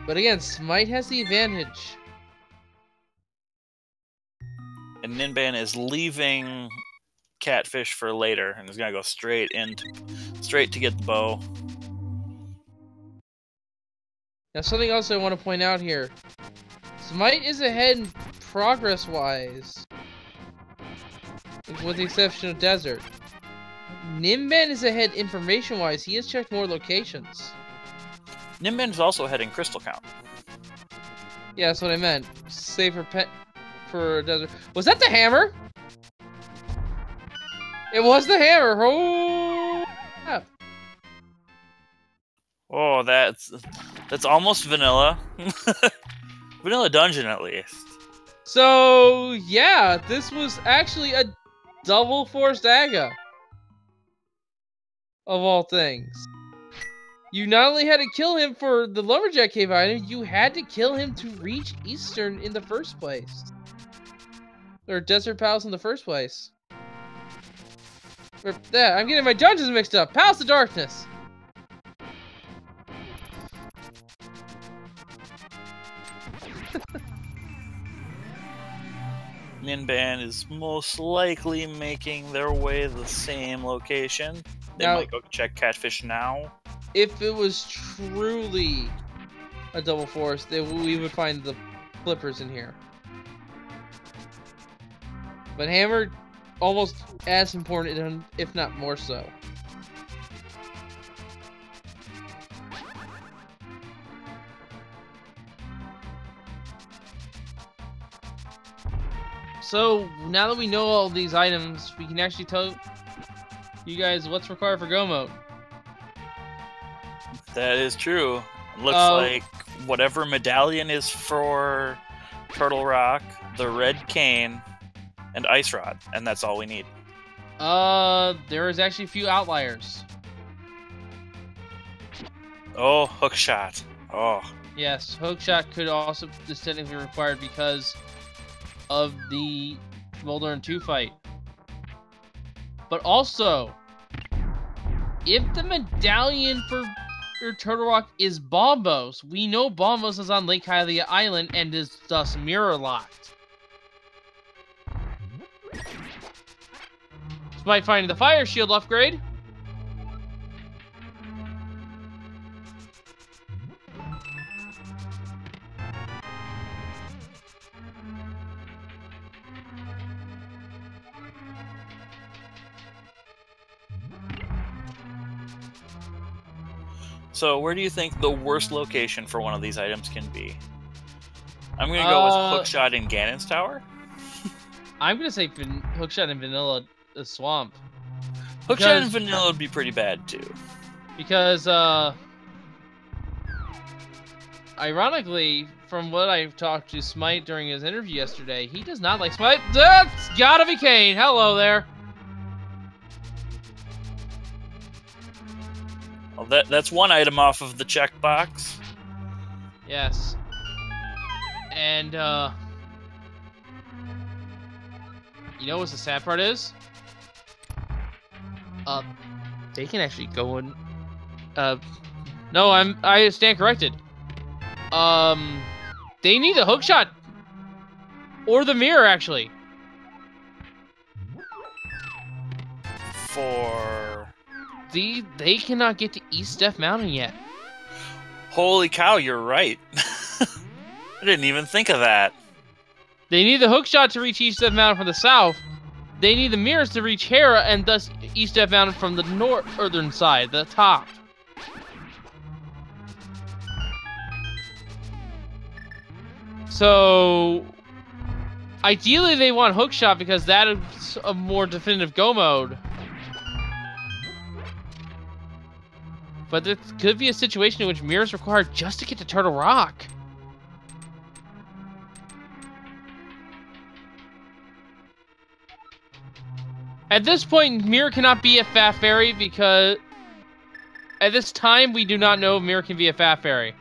But again, Smight has the advantage. And Ninban is leaving Catfish for later, and is gonna go straight to get the bow. Now, something else I want to point out here. Smight is ahead progress-wise, with the exception of Desert. Ninban is ahead information-wise. He has checked more locations. Ninban is also ahead in Crystal Count. Yeah, that's what I meant. Save for Desert. Was that the hammer? It was the hammer. Oh, yeah. Oh, that's almost vanilla. Vanilla dungeon, at least. So, yeah, this was actually a double forced Aga. Of all things. You not only had to kill him for the Lumberjack Cave item, you had to kill him to reach Eastern in the first place. Or Desert Palace in the first place. Or, yeah, I'm getting my dungeons mixed up. Palace of Darkness. Ninban is most likely making their way the same location. They might go check Catfish now. If it was truly a double force, we would find the flippers in here. But hammer, almost as important, if not more so. So, now that we know all these items, we can actually tell you guys what's required for Go Mode. That is true. It looks like whatever medallion is for Turtle Rock, the red cane, and Ice Rod, and that's all we need. There is actually a few outliers. Oh, hookshot. Oh. Yes, hookshot could also be technically required because of the Molder and 2 fight. But also, if the medallion for Turtle Rock is Bombos, we know Bombos is on Lake Hylia Island and is thus mirror locked. Despite finding the fire shield upgrade. So, where do you think the worst location for one of these items can be? I'm going to go with Hookshot in Ganon's Tower. I'm going to say Hookshot in Vanilla Swamp. Hookshot in Vanilla would be pretty bad, too. Because, ironically, from what I've talked to Smight during his interview yesterday, he does not like Smight. That's gotta be Kane. Hello there. Well, that's one item off of the checkbox. Yes. And, you know what the sad part is? They can actually go in, no, I stand corrected. They need a hookshot. Or the mirror, actually. For... They cannot get to East Death Mountain yet. Holy cow, you're right. I didn't even think of that. They need the hookshot to reach East Death Mountain from the south. They need the mirrors to reach Hera and thus East Death Mountain from the northern side, the top. So, ideally they want hookshot because that is a more definitive go mode. but there could be a situation in which mirror is required just to get to Turtle Rock. At this point, mirror cannot be a Fat Fairy because at this time we do not know if mirror can be a Fat Fairy.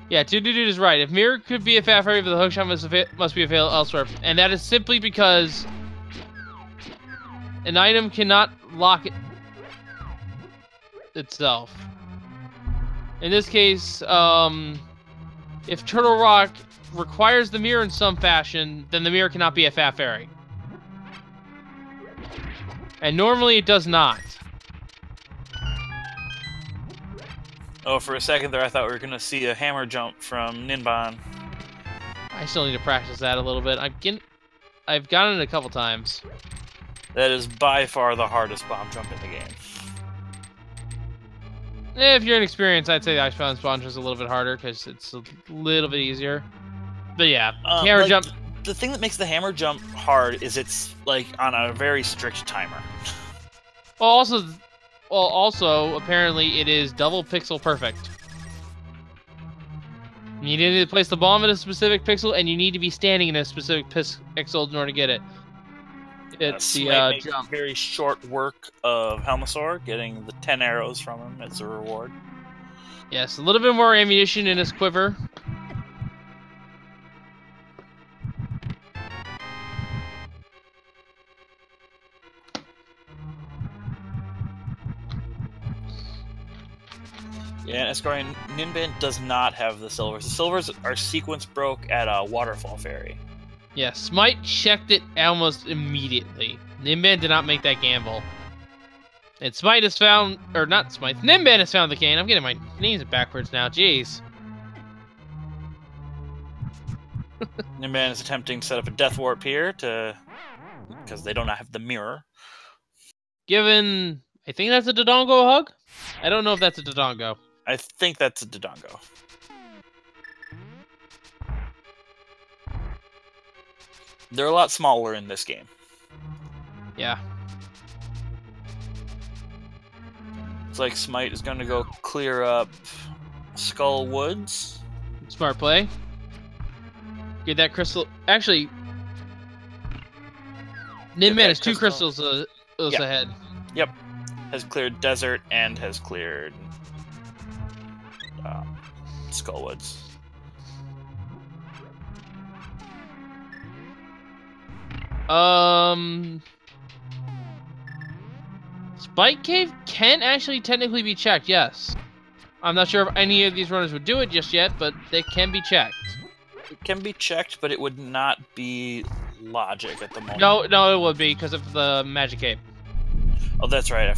Yeah, 2 Dude is right. If mirror could be a Fat Fairy, the hookshot must be available elsewhere, and that is simply because an item cannot lock itself. In this case, if Turtle Rock requires the mirror in some fashion, then the mirror cannot be a Fat Fairy. And normally it does not. Oh, for a second there, I thought we were going to see a hammer jump from Ninban. I still need to practice that a little bit. I've gotten it a couple times. That is by far the hardest bomb jump in the game. If you're inexperienced, I'd say the Ice Spawn is a little bit harder because it's a little bit easier. But yeah, hammer jump. The thing that makes the hammer jump hard is it's like on a very strict timer. Also, apparently it is double pixel perfect. You need to place the bomb in a specific pixel, and you need to be standing in a specific pixel in order to get it. It's the jump. Very short work of Helmasaur, getting the 10 arrows from him as a reward. Yes, a little bit more ammunition in his quiver. Yeah, and Ascarian, Ninban does not have the silvers. The silvers are sequence broke at a Waterfall Fairy. Yeah, Smight checked it almost immediately. Ninban did not make that gamble. And Smight has found, or not Smight, Ninban has found the cane. I'm getting my names backwards now, jeez. Ninban is attempting to set up a death warp here because they don't have the mirror. Given, I think that's a Dodongo hug? I don't know if that's a Dodongo. I think that's a Dodongo. They're a lot smaller in this game. Yeah. It's like Smight is going to go clear up Skull Woods. Smart play. Get that crystal. Actually, Ninban has 2 crystals ahead. Yep. Has cleared Desert and has cleared Skull Woods. Spike Cave can actually technically be checked, yes. I'm not sure if any of these runners would do it just yet, but they can be checked. It can be checked, but it would not be logic at the moment. No, it would be because of the magic cape. Oh, that's right.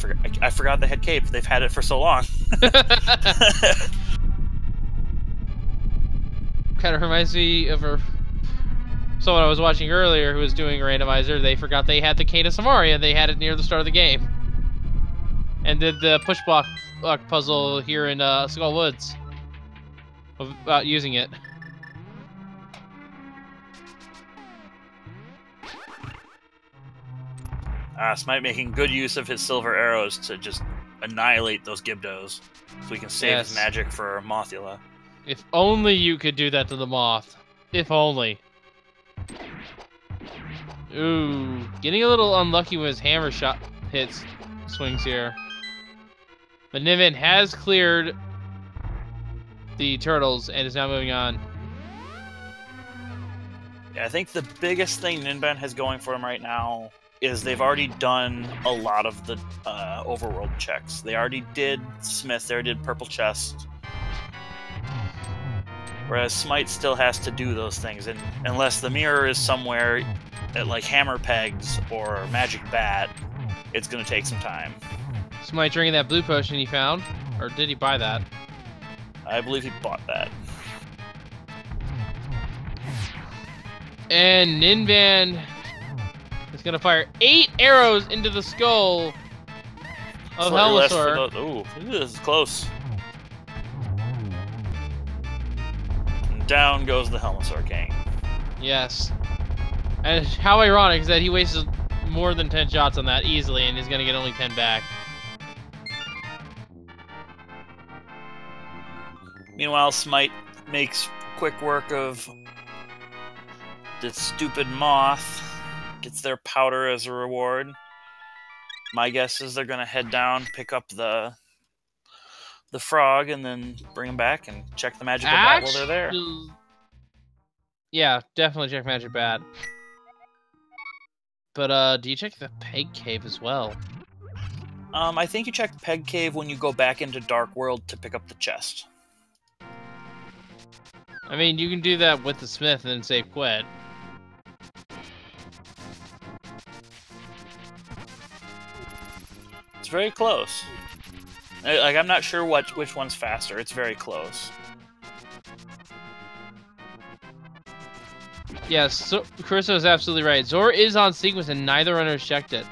I forgot they had cape. They've had it for so long. Kind of reminds me of someone I was watching earlier who was doing Randomizer. They forgot they had the Cane of Samaria. They had it near the start of the game. And did the push block puzzle here in Skull Woods about using it. Smight making good use of his silver arrows to just annihilate those Gibdos, so we can save his magic for Mothula. If only you could do that to the Moth. If only. Ooh, getting a little unlucky with his hammer shot swings here. But Ninban has cleared the turtles and is now moving on. Yeah, I think the biggest thing Ninban has going for him right now is they've already done a lot of the overworld checks. They already did Smith, they already did Purple Chest. Whereas Smight still has to do those things, and unless the mirror is somewhere at like Hammer Pegs or Magic Bat, it's going to take some time. Smight drinking that blue potion he found, or did he buy that? I believe he bought that. And Ninban is going to fire 8 arrows into the skull of Helmasaur. Ooh, this is close. And down goes the Helmosaur King. Yes. And how ironic is that he wasted more than 10 shots on that easily, and he's gonna get only 10 back. Meanwhile, Smight makes quick work of this stupid moth. Gets their powder as a reward. My guess is they're gonna head down, pick up the frog, and then bring him back and check the magical bat while they're there. Yeah, definitely check magic bat. But do you check the peg cave as well? I think you check Peg Cave when you go back into Dark World to pick up the chest. I mean, you can do that with the smith and then save quit. It's very close. Like, I'm not sure which one's faster. It's very close. Yes, so Carissa is absolutely right. Zora is on sequence and neither runner has checked it.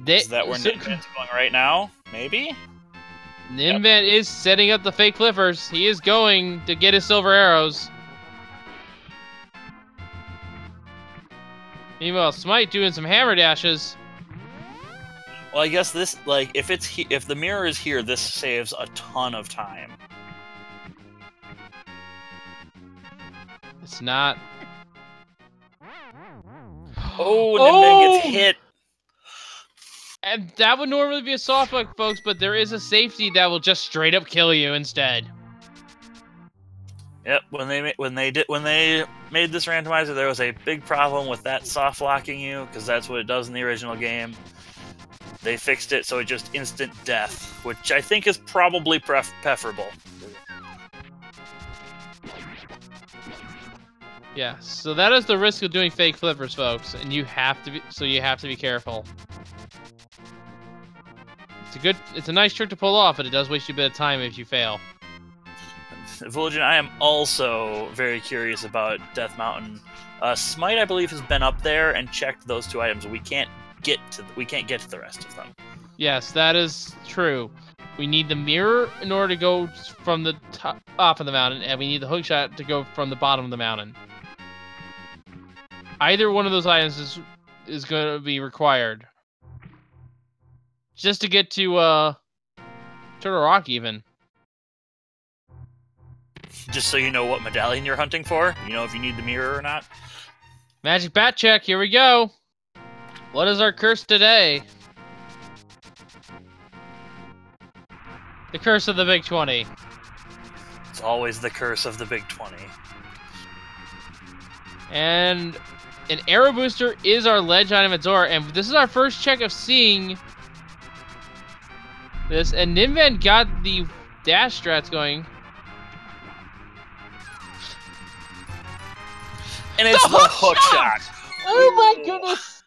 Is that where Ninban's going right now? Maybe? Ninban is setting up the fake flippers. He is going to get his silver arrows. Meanwhile, Smight doing some hammer dashes. Well, I guess this, like, if the mirror is here, this saves a ton of time. It's not. Oh, Ninban gets hit. And that would normally be a softbug, folks, but there is a safety that will just straight up kill you instead. Yep, when they made this randomizer, there was a big problem with that soft locking you, because that's what it does in the original game. They fixed it so it just instant death, which I think is probably preferable. Yeah, so that is the risk of doing fake flippers, folks, and you have to be careful. It's a nice trick to pull off, but it does waste you a bit of time if you fail. Vulgin, I am also very curious about Death Mountain. Smight, I believe, has been up there and checked those two items. We can't get to the rest of them. Yes, that is true. We need the mirror in order to go from the top of the mountain, and we need the hookshot to go from the bottom of the mountain. Either one of those items is going to be required. Just to get to Turtle Rock, even. Just so you know what medallion you're hunting for? You know if you need the mirror or not? Magic bat check, here we go. What is our curse today? The curse of the Big 20. It's always the curse of the Big 20. And an arrow booster is our ledge item at Zora, and this is our first check of seeing this, and Ninban got the dash strats going. And it's the hookshot! Oh my goodness!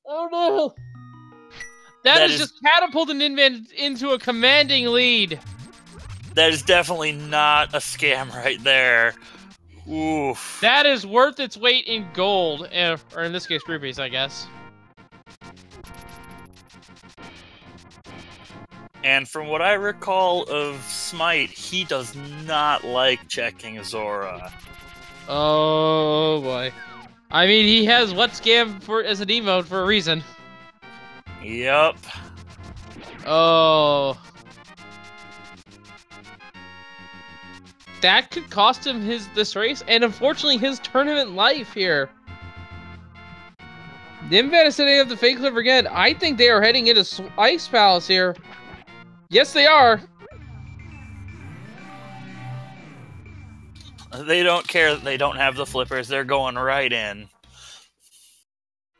Oh no! That is just catapulted Ninban into a commanding lead. That is definitely not a scam right there. Oof. That is worth its weight in gold, or in this case, rupees, I guess. And from what I recall of Smight, he does not like checking Zora. Oh boy. I mean, he has what scam as an emote for a reason. Yep. Oh. That could cost him this race, and unfortunately his tournament life here. Ninban is setting up the fake flipper again. I think they are heading into Ice Palace here. Yes, they are. They don't care that they don't have the flippers. They're going right in.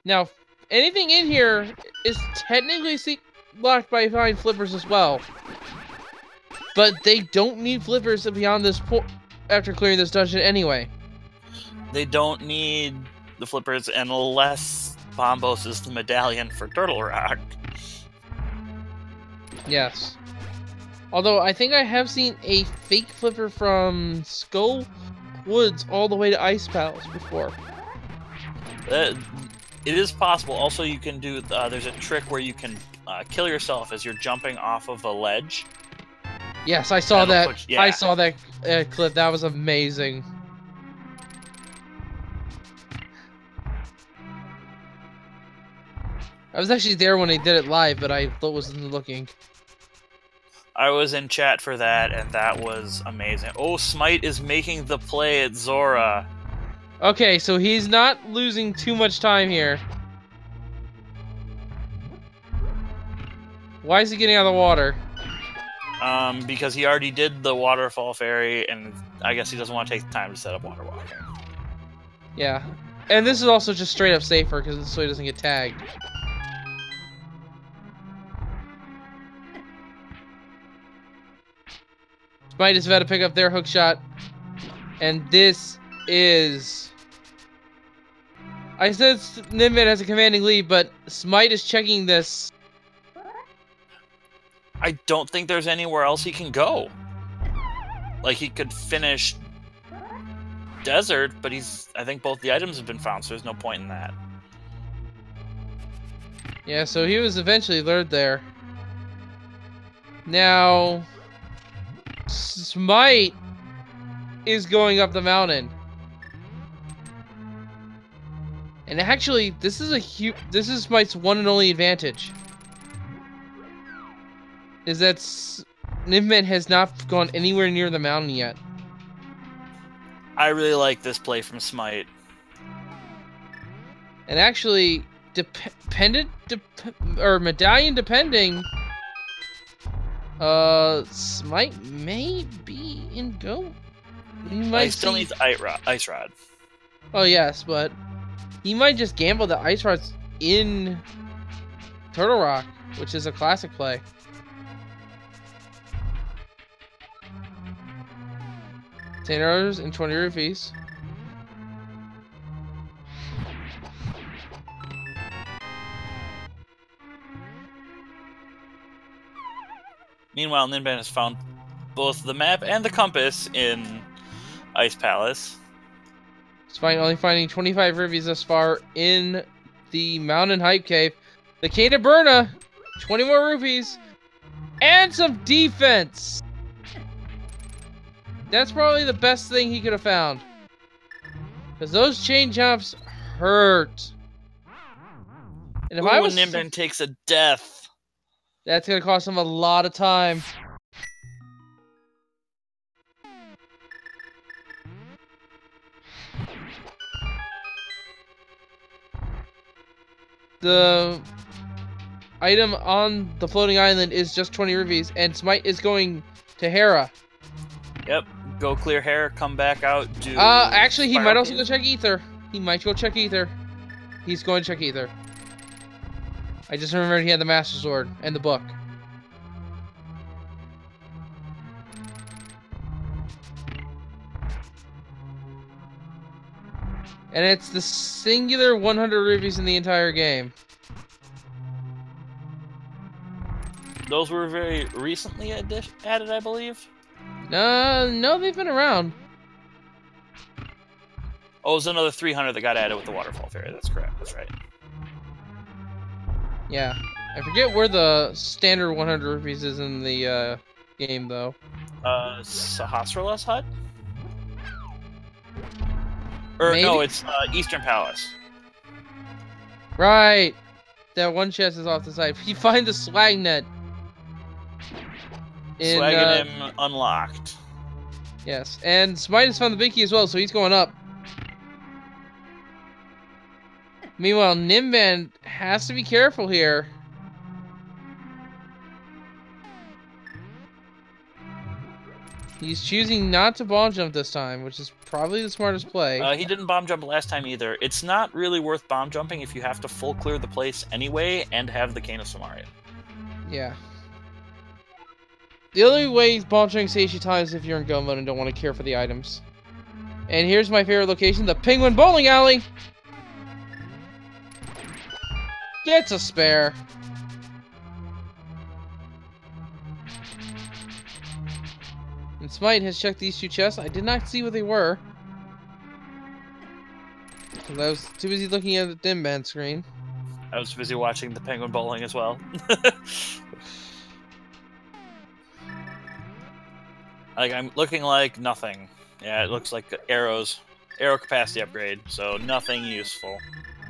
Now, anything in here is technically blocked by fine flippers as well. But they don't need flippers beyond this point after clearing this dungeon anyway. They don't need the flippers unless Bombos is the medallion for Turtle Rock. Yes. Although, I think I have seen a fake flipper from Skull Woods all the way to Ice Palace before. It is possible. Also, you can do... there's a trick where you can kill yourself as you're jumping off of a ledge. Yes, I saw That'll that. put- yeah. I saw that clip. That was amazing. I was actually there when they did it live, but I wasn't looking. I was in chat for that, and that was amazing. Oh, Smight is making the play at Zora. Okay, so he's not losing too much time here. Why is he getting out of the water? Because he already did the waterfall fairy, and I guess he doesn't want to take the time to set up water walking. Yeah. And this is also just straight up safer, because so he doesn't get tagged. Smight is about to pick up their hookshot. And this is... I said Ninban has a commanding lead, but Smight is checking this. I don't think there's anywhere else he can go. Like, he could finish Desert, but I think both the items have been found, so there's no point in that. Yeah, so he was eventually lured there. Now... Smight is going up the mountain. And actually, this is Smite's one and only advantage. Is that Ninban has not gone anywhere near the mountain yet. I really like this play from Smight. And actually, medallion depending, Smight may be in go. He still needs Ice Rod. Oh yes, but he might just gamble the Ice Rods in Turtle Rock, which is a classic play. $10 and 20 rupees. Meanwhile, Ninban has found both the map and the compass in Ice Palace. Despite only finding 25 rupees thus far in the Mountain Hype Cave. The Cane of Burna, 20 more rupees, and some defense. That's probably the best thing he could have found. Because those chain jumps hurt. And if I was... Ninban takes a death. That's going to cost him a lot of time. The item on the floating island is just 20 rupees, and Smight is going to Hera. Yep. Go clear Hera, come back out, do... actually, he might also go check Ether. He might go check Ether. He's going to check Ether. I just remembered he had the Master Sword and the book. And it's the singular 100 rupees in the entire game. Those were very recently added, I believe. No, they've been around. Oh, it was another 300 that got added with the Waterfall Fairy. That's correct. That's right. Yeah. I forget where the standard 100 rupees is in the game, though. Sahasrala's hut? Or, Maybe? no, it's Eastern Palace. Right. That one chest is off the side. He finds the swag net. Agahnim unlocked. Yes, and Smight has found the big key as well, so he's going up. Meanwhile, Ninban has to be careful here. He's choosing not to bomb jump this time, which is probably the smartest play. He didn't bomb jump last time either. It's not really worth bomb jumping if you have to full clear the place anyway and have the Cane of Samaria. Yeah. The only way bomb jumping saves you time is if you're in go mode and don't want to care for the items. And here's my favorite location, the Penguin Bowling Alley! Gets a spare. And Smight has checked these two chests. I did not see what they were. Because I was too busy looking at the Ninban screen. I was busy watching the Penguin Bowling as well. Like, I'm looking like nothing. Yeah, it looks like arrows. Arrow capacity upgrade, so nothing useful.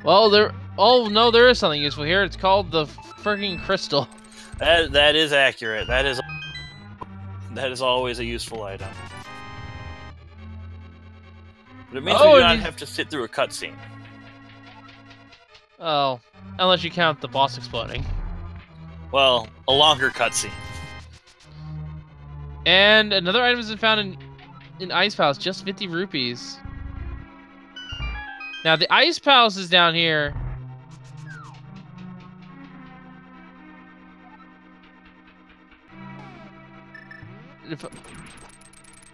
Well, there... Oh, no, there is something useful here. It's called the freaking crystal. That is accurate. That is always a useful item. But it means we do not have to sit through a cutscene. Oh, unless you count the boss exploding. Well, a longer cutscene. And another item has been found in Ice Palace, just 50 rupees. Now, the Ice Palace is down here.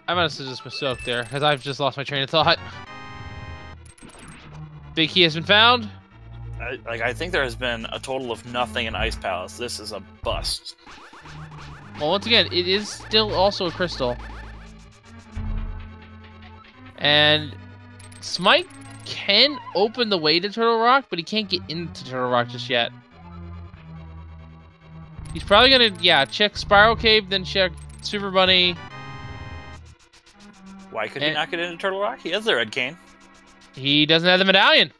I must have just misspoke there, because I've just lost my train of thought. Big key has been found. I think there has been a total of nothing in Ice Palace. This is a bust. Well, once again, it is still also a crystal. And Smight can open the way to Turtle Rock, but he can't get into Turtle Rock just yet. He's probably gonna, yeah, check Spiral Cave, then check Super Bunny. Why could he not get into Turtle Rock? He has the red cane. He doesn't have the medallion.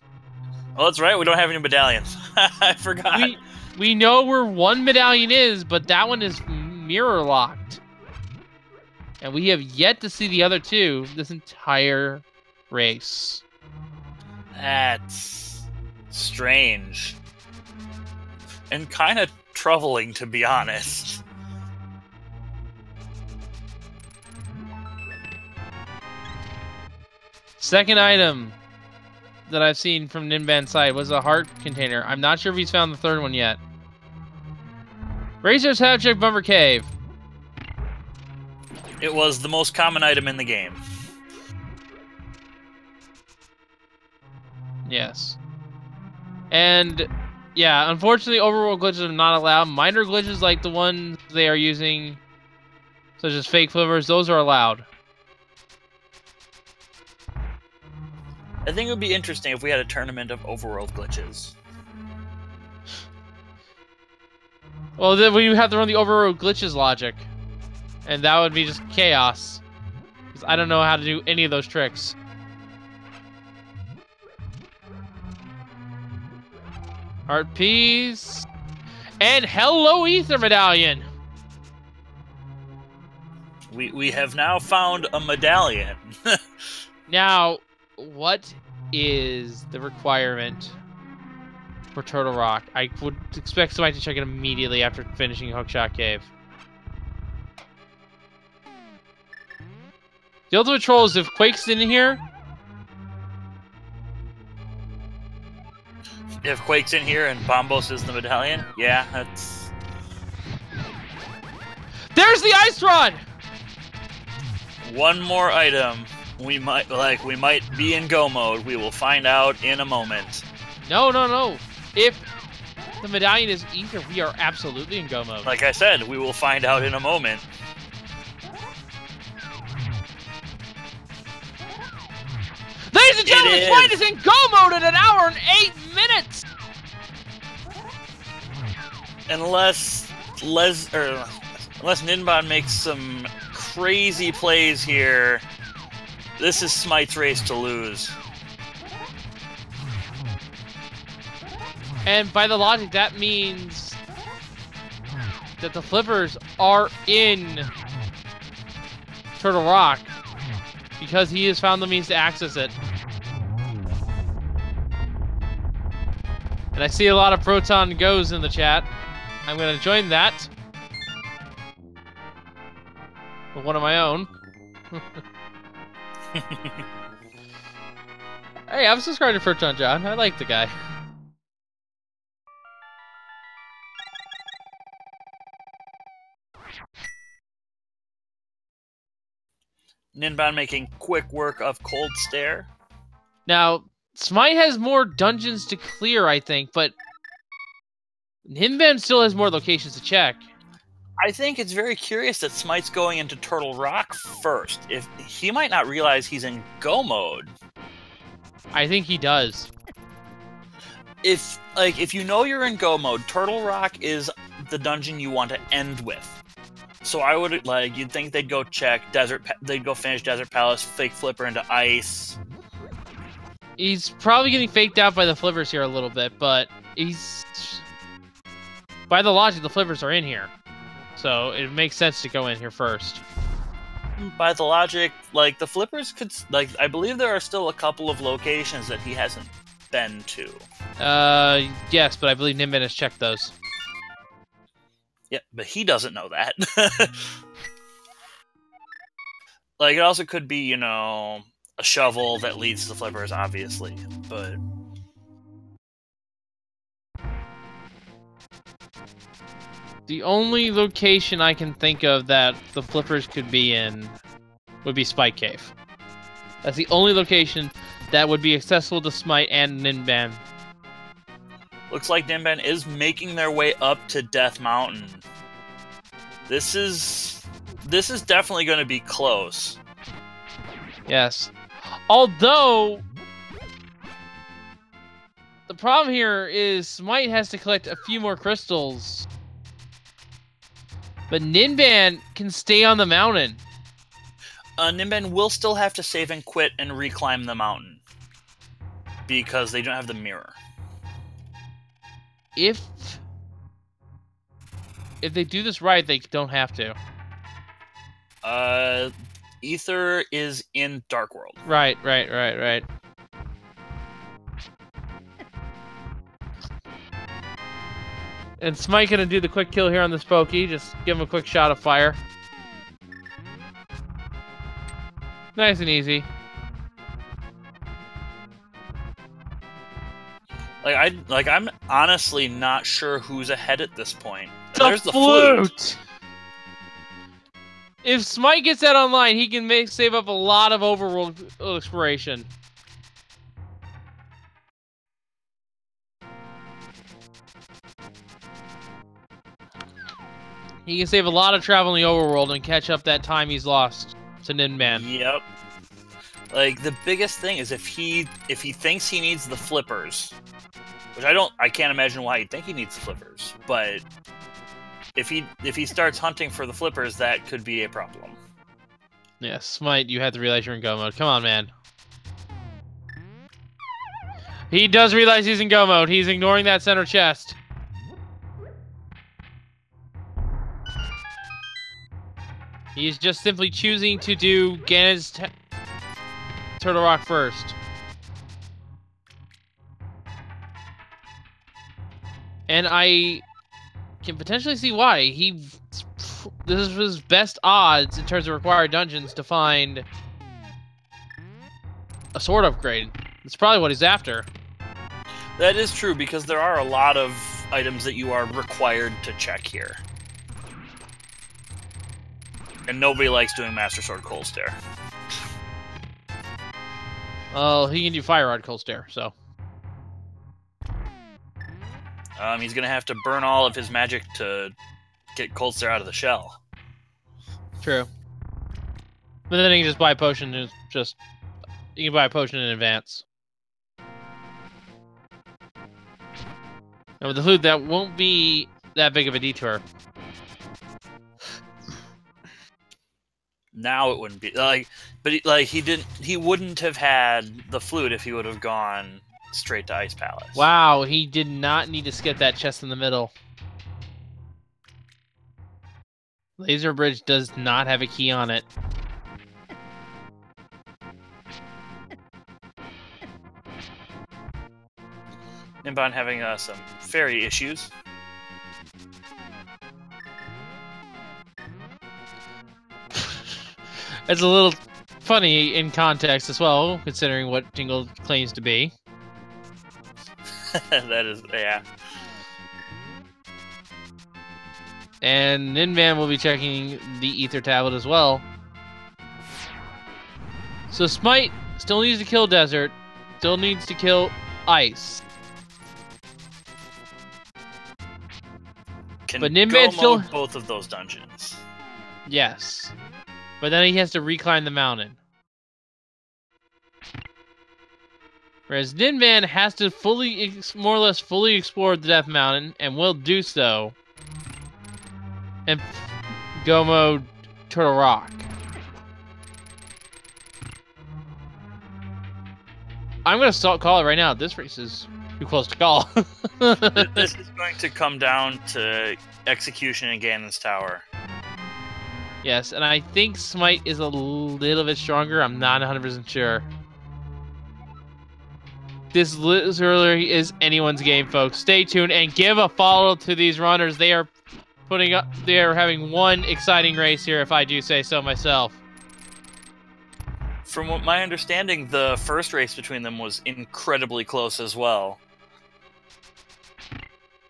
Oh, that's right. We don't have any medallions. I forgot. We know where one medallion is, but that one is mirror locked. And we have yet to see the other two this entire race. That's strange. And kind of troubling, to be honest. Second item that I've seen from Ninban's side was a heart container. I'm not sure if he's found the third one yet. Razor's Half Check Bumper Cave. It was the most common item in the game. Yes. And, yeah, unfortunately, overworld glitches are not allowed. Minor glitches like the ones they are using, such as fake flippers, those are allowed. I think it would be interesting if we had a tournament of overworld glitches. Well, then we have to run the overworld glitches logic. And that would be just chaos. Because I don't know how to do any of those tricks. Heart piece. And hello, Ether Medallion! We have now found a medallion. Now, what is the requirement for Turtle Rock? I would expect somebody to check it immediately after finishing Hookshot Cave. The ultimate troll is if Quake's in here. If Quake's in here and Bombos is the medallion, yeah, that's... There's the Ice Rod! One more item. We might be in go mode. We will find out in a moment. No, no, no. If the medallion is ether, we are absolutely in go mode. Like I said, we will find out in a moment. Ladies and gentlemen, Smight is in go mode in 1 hour and 8 minutes! Unless Ninban makes some crazy plays here, this is Smite's race to lose. And by the logic, that means that the flippers are in Turtle Rock because he has found the means to access it. And I see a lot of Proton Goes in the chat. I'm going to join that with one of my own. Hey, I'm subscribed to Proton John. I like the guy. Ninban making quick work of Cold Stare. Now, Smight has more dungeons to clear, I think, but Ninban still has more locations to check. I think it's very curious that Smite's going into Turtle Rock first. If he might not realize he's in go mode. I think he does. If you know you're in go mode, Turtle Rock is the dungeon you want to end with. So I would you'd think they'd go check they'd go finish Desert Palace, fake Flipper into ice. He's probably getting faked out by the flippers here a little bit, but he's by the logic the flippers are in here, so it makes sense to go in here first. By the logic, like the flippers could I believe there are still a couple of locations that he hasn't been to. Yes, but I believe Ninban has checked those. Yeah, but he doesn't know that. Like, it also could be, you know, a shovel that leads to the flippers, obviously, but... The only location I can think of that the flippers could be in would be Spike Cave. That's the only location that would be accessible to Smight and Ninban. Looks like Ninban is making their way up to Death Mountain. This is definitely going to be close. Yes. Although, the problem here is Smight has to collect a few more crystals. But Ninban can stay on the mountain. Ninban will still have to save and quit and reclimb the mountain. Because they don't have the mirror. If they do this right, they don't have to. Ether is in Dark World. Right. And Smight gonna do the quick kill here on this pokey. Just give him a quick shot of fire. Nice and easy. I'm honestly not sure who's ahead at this point. There's the flute. If Smight gets that online, he can save up a lot of overworld exploration. He can save a lot of travel in the overworld and catch up that time he's lost to Ninban. Yep. Like, the biggest thing is if he thinks he needs the flippers, which I can't imagine why he'd think he needs the flippers, but if he starts hunting for the flippers, that could be a problem. Yeah, Smight, you have to realize you're in go mode. Come on, man. He does realize he's in go mode. He's ignoring that center chest. He's just simply choosing to do Ganon's Turtle Rock first. And I can potentially see why. This is his best odds in terms of required dungeons to find a sword upgrade. It's probably what he's after. That is true, because there are a lot of items that you are required to check here. And nobody likes doing Master Sword Cold Stare. Well, he can do Fire Rod Cold Stare, so... He's gonna have to burn all of his magic to get Cold Stare out of the shell. True. But then he can just buy a potion and you can buy a potion in advance. And with the flute, that won't be that big of a detour. Now it wouldn't be he wouldn't have had the flute if he would have gone straight to Ice Palace. Wow, he did not need to skip that chest in the middle. Laser Bridge does not have a key on it. Ninban having some fairy issues. It's a little funny in context as well, considering what Tingle claims to be. That is, yeah. And Ninban will be checking the Ether Tablet as well. So Smight still needs to kill Desert, still needs to kill Ice. But Ninban still both of those dungeons. Yes. But then he has to reclimb the mountain. Whereas Ninban has to more or less fully explore the Death Mountain, and will do so. And go mode Turtle Rock. I'm going to call it right now. This race is too close to call. This is going to come down to execution in Ganon's Tower. Yes, and I think Smight is a little bit stronger. I'm not 100% sure. This literally is anyone's game, folks. Stay tuned and give a follow to these runners. They are having one exciting race here, if I do say so myself. From what my understanding, the first race between them was incredibly close as well.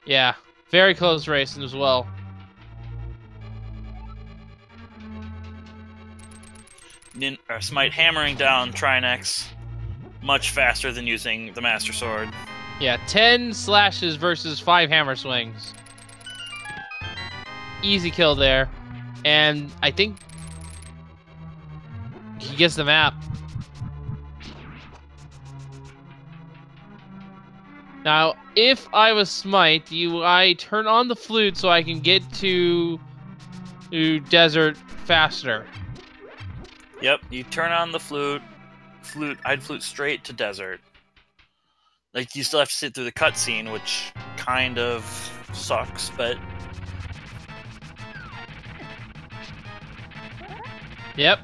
Yeah, very close racing as well. Smight hammering down Trinex much faster than using the Master Sword. Yeah, 10 slashes versus 5 hammer swings. Easy kill there. And I think he gets the map. Now, if I was Smight, I turn on the flute so I can get to desert faster. Yep, you turn on the flute. I'd flute straight to desert. Like, you still have to sit through the cutscene, which kind of sucks, but... Yep.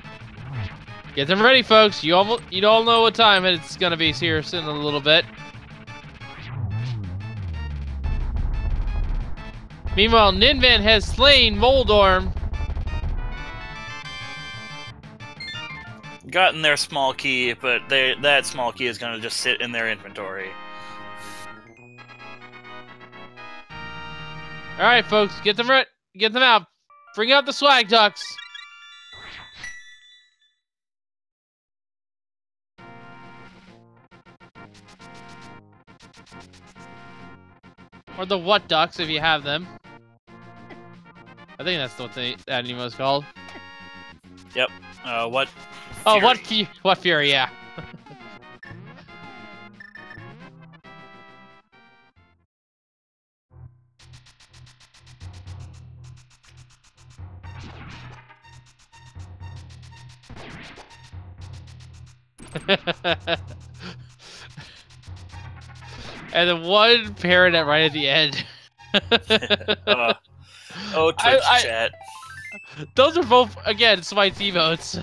Get them ready, folks. You all know what time it's gonna be here in a little bit. Meanwhile, Ninban has slain Moldorm. Gotten their small key, but that small key is going to just sit in their inventory. All right, folks, get them out. Bring out the swag ducks. Or the what ducks, if you have them. I think that's what that anime is called. Yep. What? Oh, Fury. what Fury? Yeah. And the one parrot right at the end. Oh, Twitch chat. Those are both, again, Smite's emotes.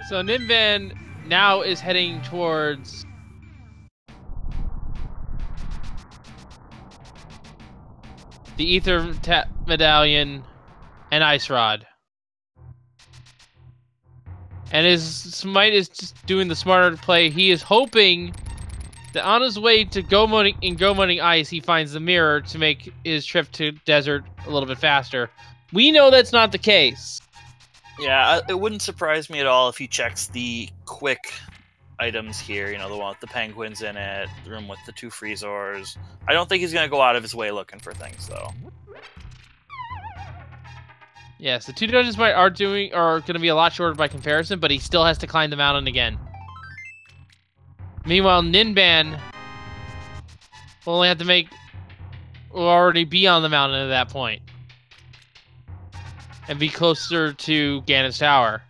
So Ninban now is heading towards the Ether Medallion and Ice Rod. And his Smight is just doing the smarter play. He is hoping that on his way to go modding ice, he finds the mirror to make his trip to desert a little bit faster. We know that's not the case. Yeah, it wouldn't surprise me at all if he checks the quick items here. You know, the one with the penguins in it, the room with the 2 Freezors. I don't think he's going to go out of his way looking for things, though. Yes, the 2 dungeons are going to be a lot shorter by comparison, but he still has to climb the mountain again. Meanwhile, Ninban will only have to will already be on the mountain at that point. And be closer to Ganon's Tower.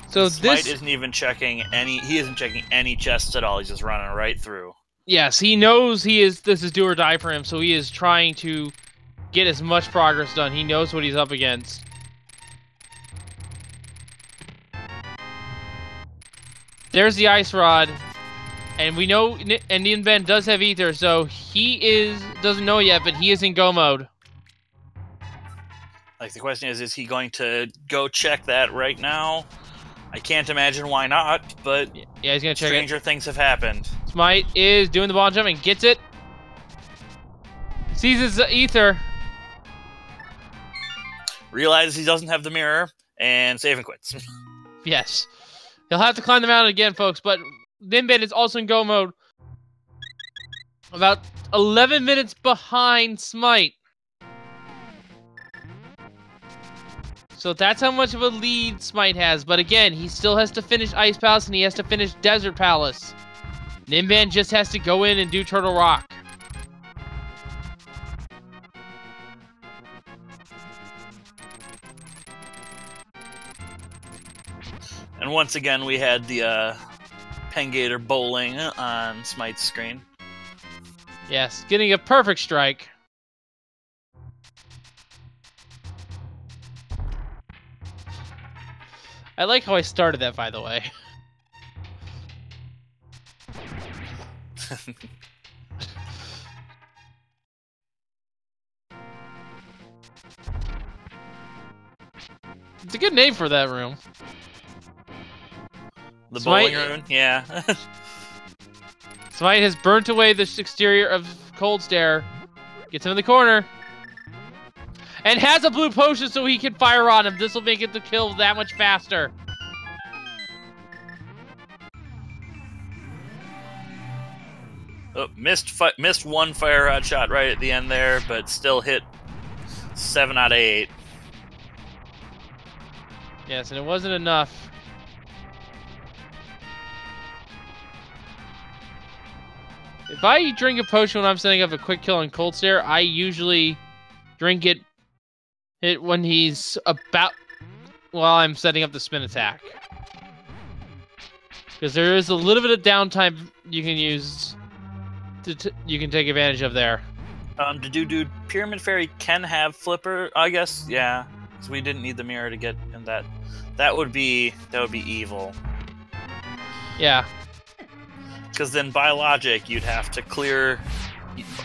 So Smight isn't even checking he isn't checking any chests at all, he's just running right through. Yes, he knows this is do or die for him, so he is trying to get as much progress done. He knows what he's up against. There's the Ice Rod. And we know, and Ninban does have Ether, so he doesn't know yet, but he is in go mode. Like, the question is he going to go check that right now? I can't imagine why not, but yeah, he's gonna check stranger things have happened. Smight is doing the ball jump and gets it. Seizes the Ether. Realizes he doesn't have the mirror, and save and quits. Yes. He'll have to climb the mountain again, folks, but Ninban is also in go mode. About 11 minutes behind Smight. So that's how much of a lead Smight has. But again, he still has to finish Ice Palace and he has to finish Desert Palace. Ninban just has to go in and do Turtle Rock. And once again, we had the Pengator bowling on Smite's screen. Yes, getting a perfect strike. I like how I started that, by the way. It's a good name for that room. The bowling room? Yeah. Smight has burnt away the exterior of Cold Stare. Gets him in the corner. And has a blue potion so he can fire on him. This will make it the kill that much faster. Oh, missed one fire rod shot right at the end there, but still hit 7 out of 8. Yes, and it wasn't enough. If I drink a potion when I'm setting up a quick kill on Cold Stare, I usually drink it when he's about while I'm setting up the spin attack. Because there is a little bit of downtime you can use you can take advantage of there. Dude, Pyramid Fairy can have Flipper, I guess. Yeah, because we didn't need the mirror to get in that. That would be evil. Yeah. Because then by logic, you'd have to clear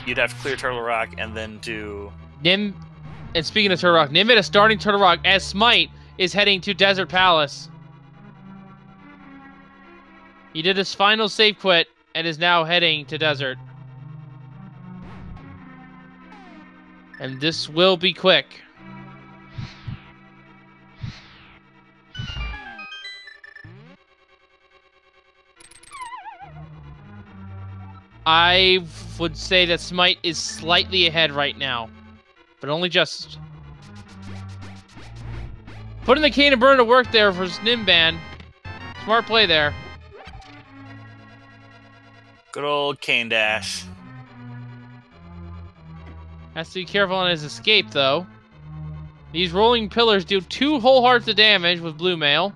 Turtle Rock and then do Nim. And speaking of Turtle Rock, Nim is starting Turtle Rock as Smight is heading to Desert Palace. He did his final save quit and is now heading to Desert. And this will be quick. I would say that Smight is slightly ahead right now, but only just. Putting the Cane and Burn to work there for Ninban. Smart play there. Good old Cane Dash. Has to be careful on his escape, though. These rolling pillars do 2 whole hearts of damage with Blue Mail.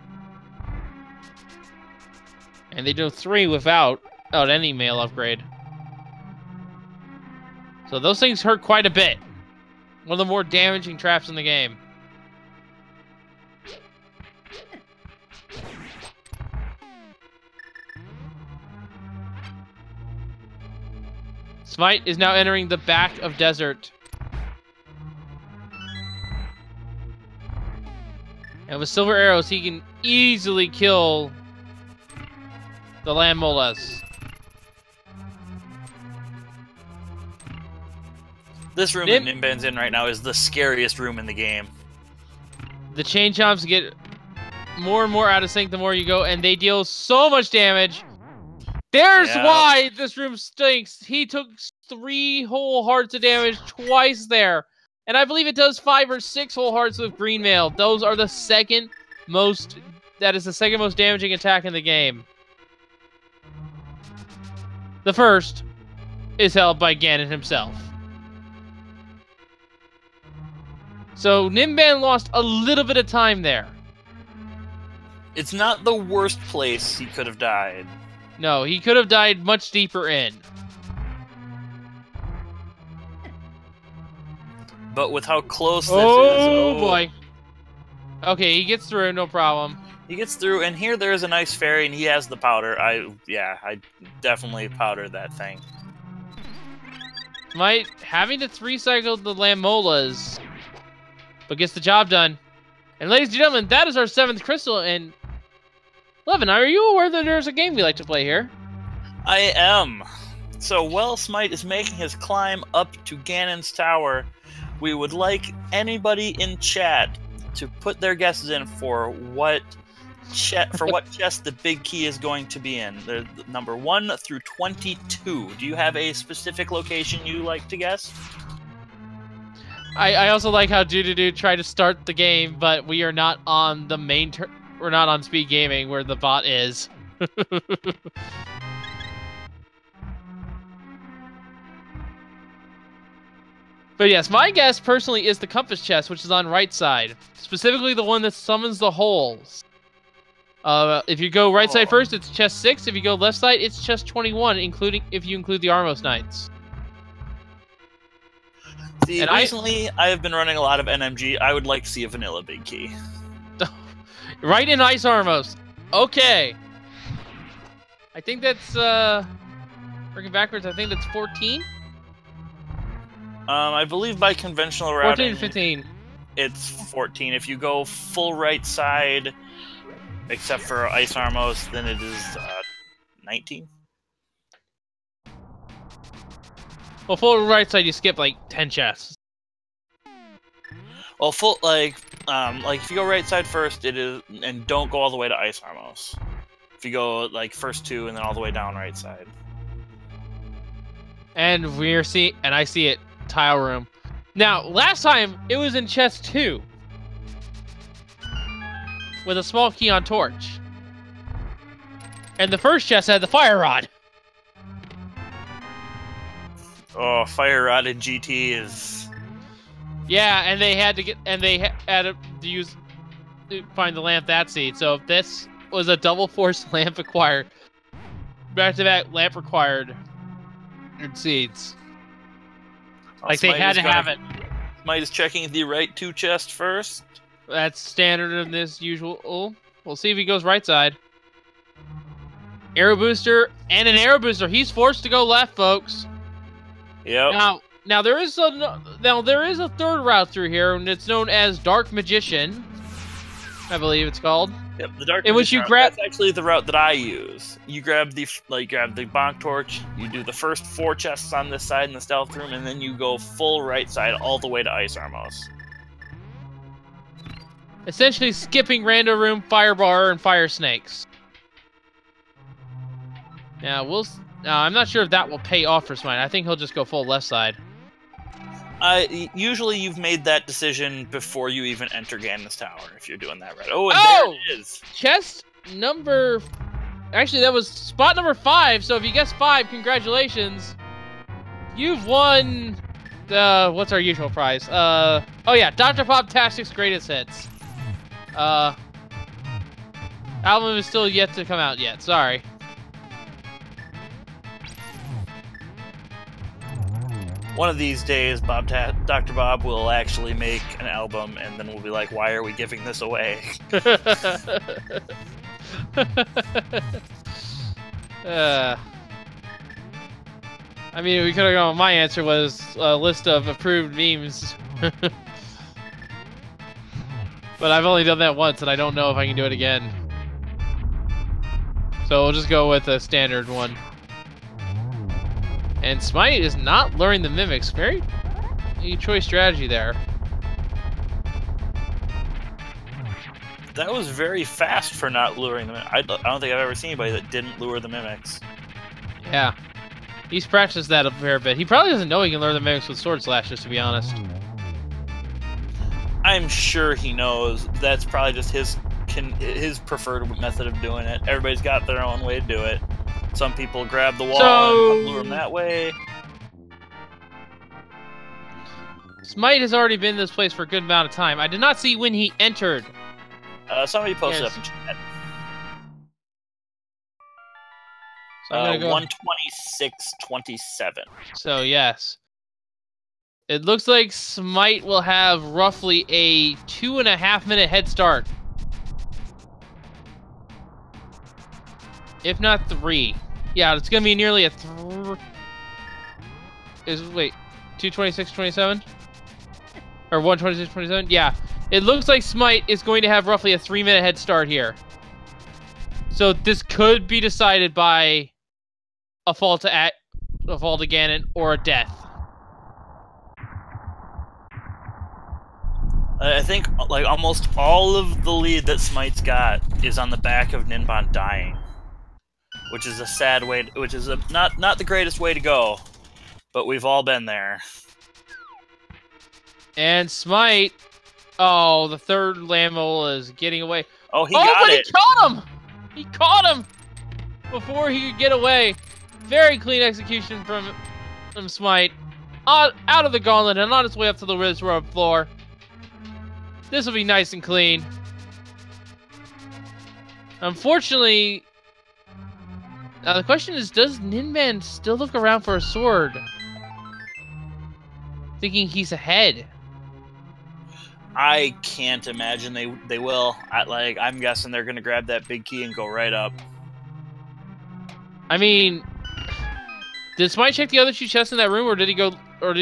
And they do 3 without any mail upgrade. So those things hurt quite a bit. One of the more damaging traps in the game. Smight is now entering the back of Desert. And with silver arrows, he can easily kill the land molas. This room that Ninban's in right now is the scariest room in the game. The chain chomps get more and more out of sync the more you go, and they deal so much damage. There's why this room stinks. He took 3 whole hearts of damage twice there. And I believe it does 5 or 6 whole hearts with green mail. Those are the second most... That is the second most damaging attack in the game. The first is held by Ganon himself. So Ninban lost a little bit of time there. It's not the worst place he could have died. No, he could have died much deeper in. But with how close this is... Oh, boy. Okay, he gets through, no problem. He gets through, and here there is a nice fairy, and he has the powder. I definitely powdered that thing. Smight having to 3-cycle the Lamolas, but gets the job done. And ladies and gentlemen, that is our 7th crystal, and... Levin, are you aware that there's a game we like to play here? I am. So while Smight is making his climb up to Ganon's tower, we would like anybody in chat to put their guesses in for what chest the big key is going to be in. They're number 1 through 22. Do you have a specific location you like to guess? I also like how Doo tried to start the game, but we are not on the main. We're not on speed gaming where the bot is. But yes, my guess personally is the compass chest, which is on right side, specifically the one that summons the holes. If you go right side first, it's chest 6. If you go left side, it's chest 21, including if you include the Armos Knights. See, and recently I have been running a lot of NMG. I would like to see a vanilla big key. Right in Ice Armos. Okay. I think that's working backwards. I think that's 14. I believe by conventional routing, 14 to 15. It's 14. If you go full right side, except for Ice Armos, then it is 19. Well, full right side, you skip like 10 chests. Well, full like if you go right side first, it is, and don't go all the way to Ice Armos. If you go like first 2 and then all the way down right side. And I see it. Tile room. Now, last time it was in chest 2 with a small key on torch, and the first chest had the fire rod. Oh, fire rod in GT is. Yeah, and they had to get had to find the lamp that seed. So if this was a double force lamp acquired, back-to-back lamp required in seeds. Like they had to have it. Smight is checking the right 2 chest first. That's standard in this usual. We'll see if he goes right side. Arrow booster and an arrow booster. He's forced to go left, folks. Yep. Now there is a third route through here, and it's known as Dark Magician. I believe it's called. Yep, the Dark in which you grab. That's actually the route that I use. You grab the bonk torch. You do the first 4 chests on this side in the stealth room, and then you go full right side all the way to Ice Armos. Essentially, skipping rando room, firebar, and fire snakes. Now I'm not sure if that will pay off for Smight. I think he'll just go full left side. Usually you've made that decision before you even enter Ganon's Tower, if you're doing that right. Oh, there it is. Chest number... Actually, that was spot number 5, so if you guessed 5, congratulations. You've won the... What's our usual prize? Oh yeah, Dr. Pop Tactics Greatest Hits. Album is still yet to come out yet, sorry. One of these days, Dr. Bob will actually make an album, and then we'll be like, why are we giving this away? I mean, we could have gone. My answer was a list of approved memes. But I've only done that once, and I don't know if I can do it again. So we'll just go with a standard one. And Smight is not luring the mimics. Very choice strategy there. That was very fast for not luring them. I don't think I've ever seen anybody that didn't lure the mimics. Yeah. He's practiced that a fair bit. He probably doesn't know he can lure the mimics with sword slashes, to be honest. I'm sure he knows. That's probably just his preferred method of doing it. Everybody's got their own way to do it. Some people grab the wall and lure them that way. Smight has already been in this place for a good amount of time. I did not see when he entered. Somebody posted up in chat. So I'm gonna go 126.27. So yes. It looks like Smight will have roughly a 2.5 minute head start. If not 3. Yeah, it's gonna be nearly a wait, 226.27? Or 126.27? Yeah. It looks like Smight is going to have roughly a 3 minute head start here. So this could be decided by a fall to Ganon or a death. I think like almost all of the lead that Smite's got is on the back of Ninban dying, which is a sad way. Which is not the greatest way to go, but we've all been there. And Smight. Oh, the third Lamel is getting away. Oh, he got it. He caught him! He caught him before he could get away. Very clean execution from Smight. Out of the gauntlet and on its way up to the Riz Road floor. This will be nice and clean. Unfortunately, now the question is, does Ninban still look around for a sword? Thinking he's ahead. I can't imagine they will. I'm guessing they're gonna grab that big key and go right up. I mean, did Smight check the other two chests in that room, or did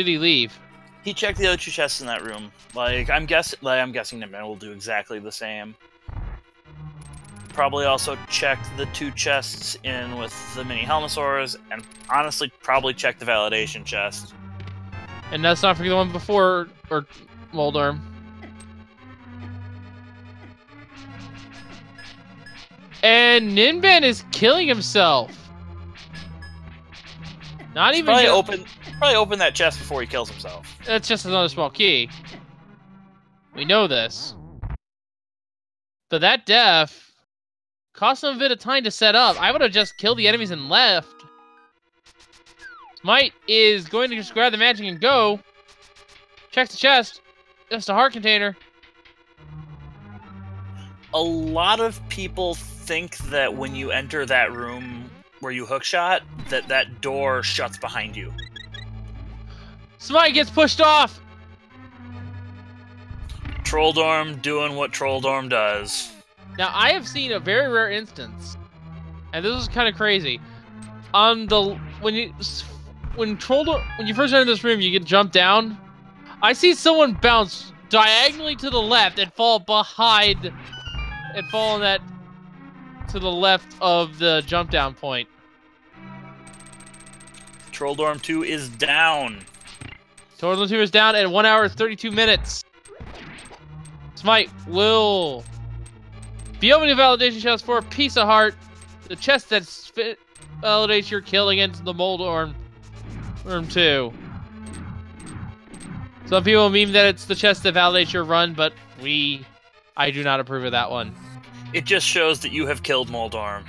he leave? He checked the other two chests in that room. I'm guessing Ninban will do exactly the same. Probably also checked the two chests in with the mini Helmosaurs, and honestly, probably checked the validation chest. And let's not forget the one before, or Moldorm. And Ninban is killing himself. Not even probably open that chest before he kills himself. That's just another small key. We know this. But that death cost him a bit of time to set up. I would have just killed the enemies and left. Smight is going to just grab the magic and go. Checks the chest. Just a heart container. A lot of people think that when you enter that room where you hookshot, that door shuts behind you. Smight gets pushed off! Trolldorm doing what Trolldorm does. Now, I have seen a very rare instance, and this is kind of crazy. When you first enter this room, you get jumped down. I see someone bounce diagonally to the left and fall behind, and fall on that to the left of the jump down point. Trolldorm 2 is down. Trolldorm 2 is down at 1 hour and 32 minutes. Smight will be opening a validation chest for a piece of heart. The chest that validates your kill against the Moldorm Room 2. Some people meme that it's the chest that validates your run, but I do not approve of that one. It just shows that you have killed Moldorm.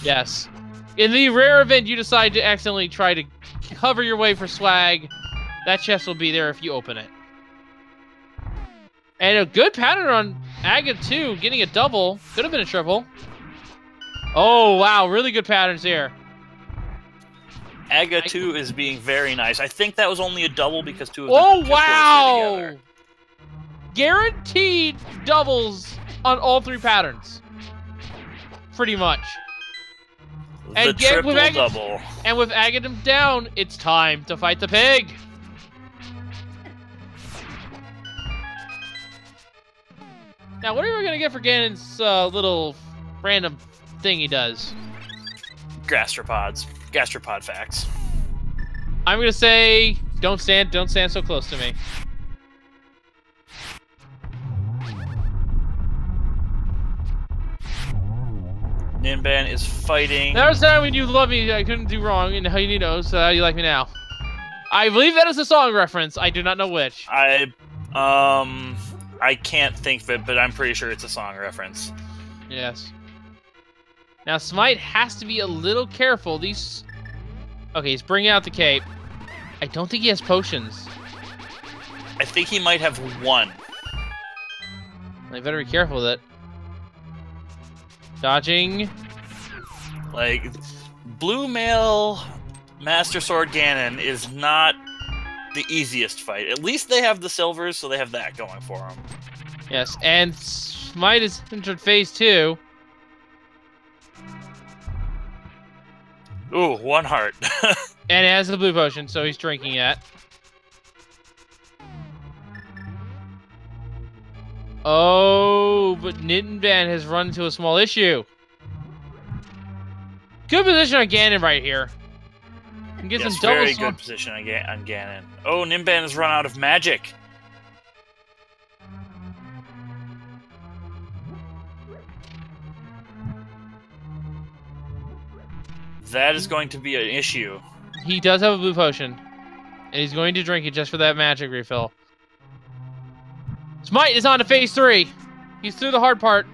Yes. In the rare event you decide to accidentally try to cover your way for swag, that chest will be there if you open it. And a good pattern on Aga too, getting a double. Could have been a triple. Oh, wow. Really good patterns here. Aga 2 is being very nice. I think that was only a double because two of them. Oh, wow! Guaranteed doubles on all three patterns. Pretty much. The triple double. And with Agahnim down, it's time to fight the pig. Now, what are we going to get for Ganon's little random thing he does? Gastropods. Gastropod facts. I'm going to say, don't stand so close to me. Ninban is fighting. That was the time when you love me, I couldn't do wrong, and how you know, so how you like me now. I believe that is a song reference. I do not know which. I can't think of it, but I'm pretty sure it's a song reference. Yes. Now, Smight has to be a little careful. Okay, he's bringing out the cape. I don't think he has potions. I think he might have one. I better be careful with it. Dodging. Blue Male Master Sword Ganon is not the easiest fight. At least they have the silvers, so they have that going for them. Yes, and Smight has entered phase 2. Ooh, one heart. And it has the blue potion, so he's drinking it. Oh, but Ninban has run into a small issue. Good position on Ganon right here. Get some double very good position on Ganon. Oh, Ninban has run out of magic. That is going to be an issue. He does have a blue potion, and he's going to drink it just for that magic refill. Smight is on to phase 3. He's through the hard part.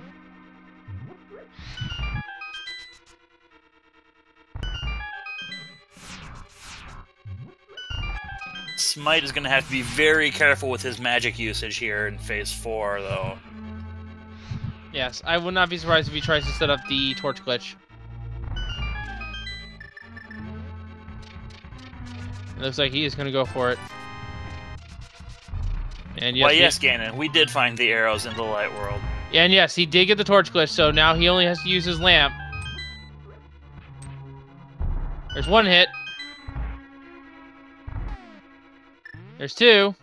Smight is going to have to be very careful with his magic usage here in phase 4, though. Yes, I would not be surprised if he tries to set up the torch glitch. It looks like he is going to go for it. And yes, why, yes, Ganon, we did find the arrows in the light world. And yes, he did get the torch glitch, so now he only has to use his lamp. There's 1 hit. There's 2.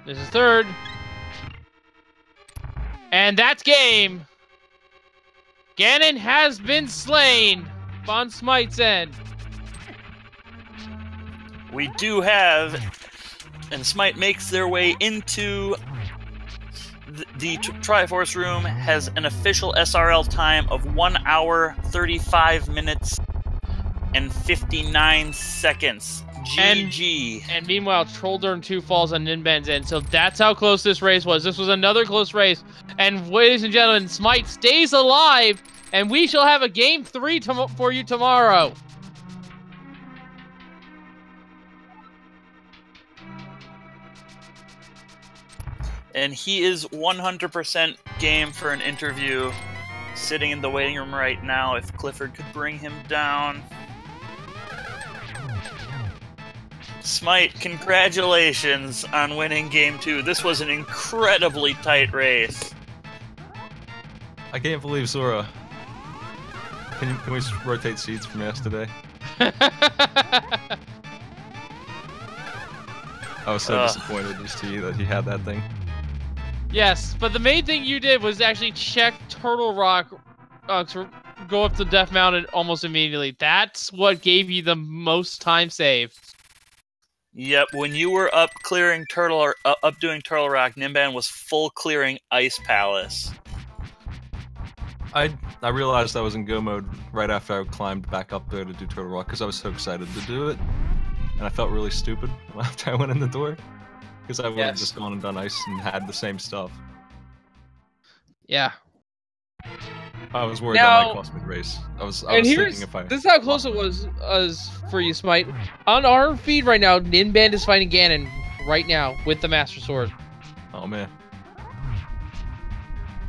There's a 3rd. And that's game! Ganon has been slain on Smite's end. We do have, and Smight makes their way into the Triforce room, has an official SRL time of 1 hour, 35 minutes, and 59 seconds. GG. And meanwhile, Trolldurn 2 falls on Ninban's end, so that's how close this race was. This was another close race. And ladies and gentlemen, Smight stays alive, and we shall have a Game 3 for you tomorrow. And he is 100% game for an interview, sitting in the waiting room right now if Clifford could bring him down. Smight, congratulations on winning Game 2. This was an incredibly tight race. I can't believe Zora. Can we rotate seats from yesterday? I was so disappointed just that he had that thing. Yes, but the main thing you did was actually check Turtle Rock to go up to Death Mountain almost immediately. That's what gave you the most time save. Yep, when you were up clearing up doing Turtle Rock, Ninban was full clearing Ice Palace. I realized I was in go mode right after I climbed back up there to do Turtle Rock because I was so excited to do it, and I felt really stupid after I went in the door because I would have just gone and done ice and had the same stuff. Yeah. I was worried that might cost me the race. I was thinking if I... This is how close it was for you, Smight. On our feed right now, Ninban is fighting Ganon right now with the Master Sword. Oh, man.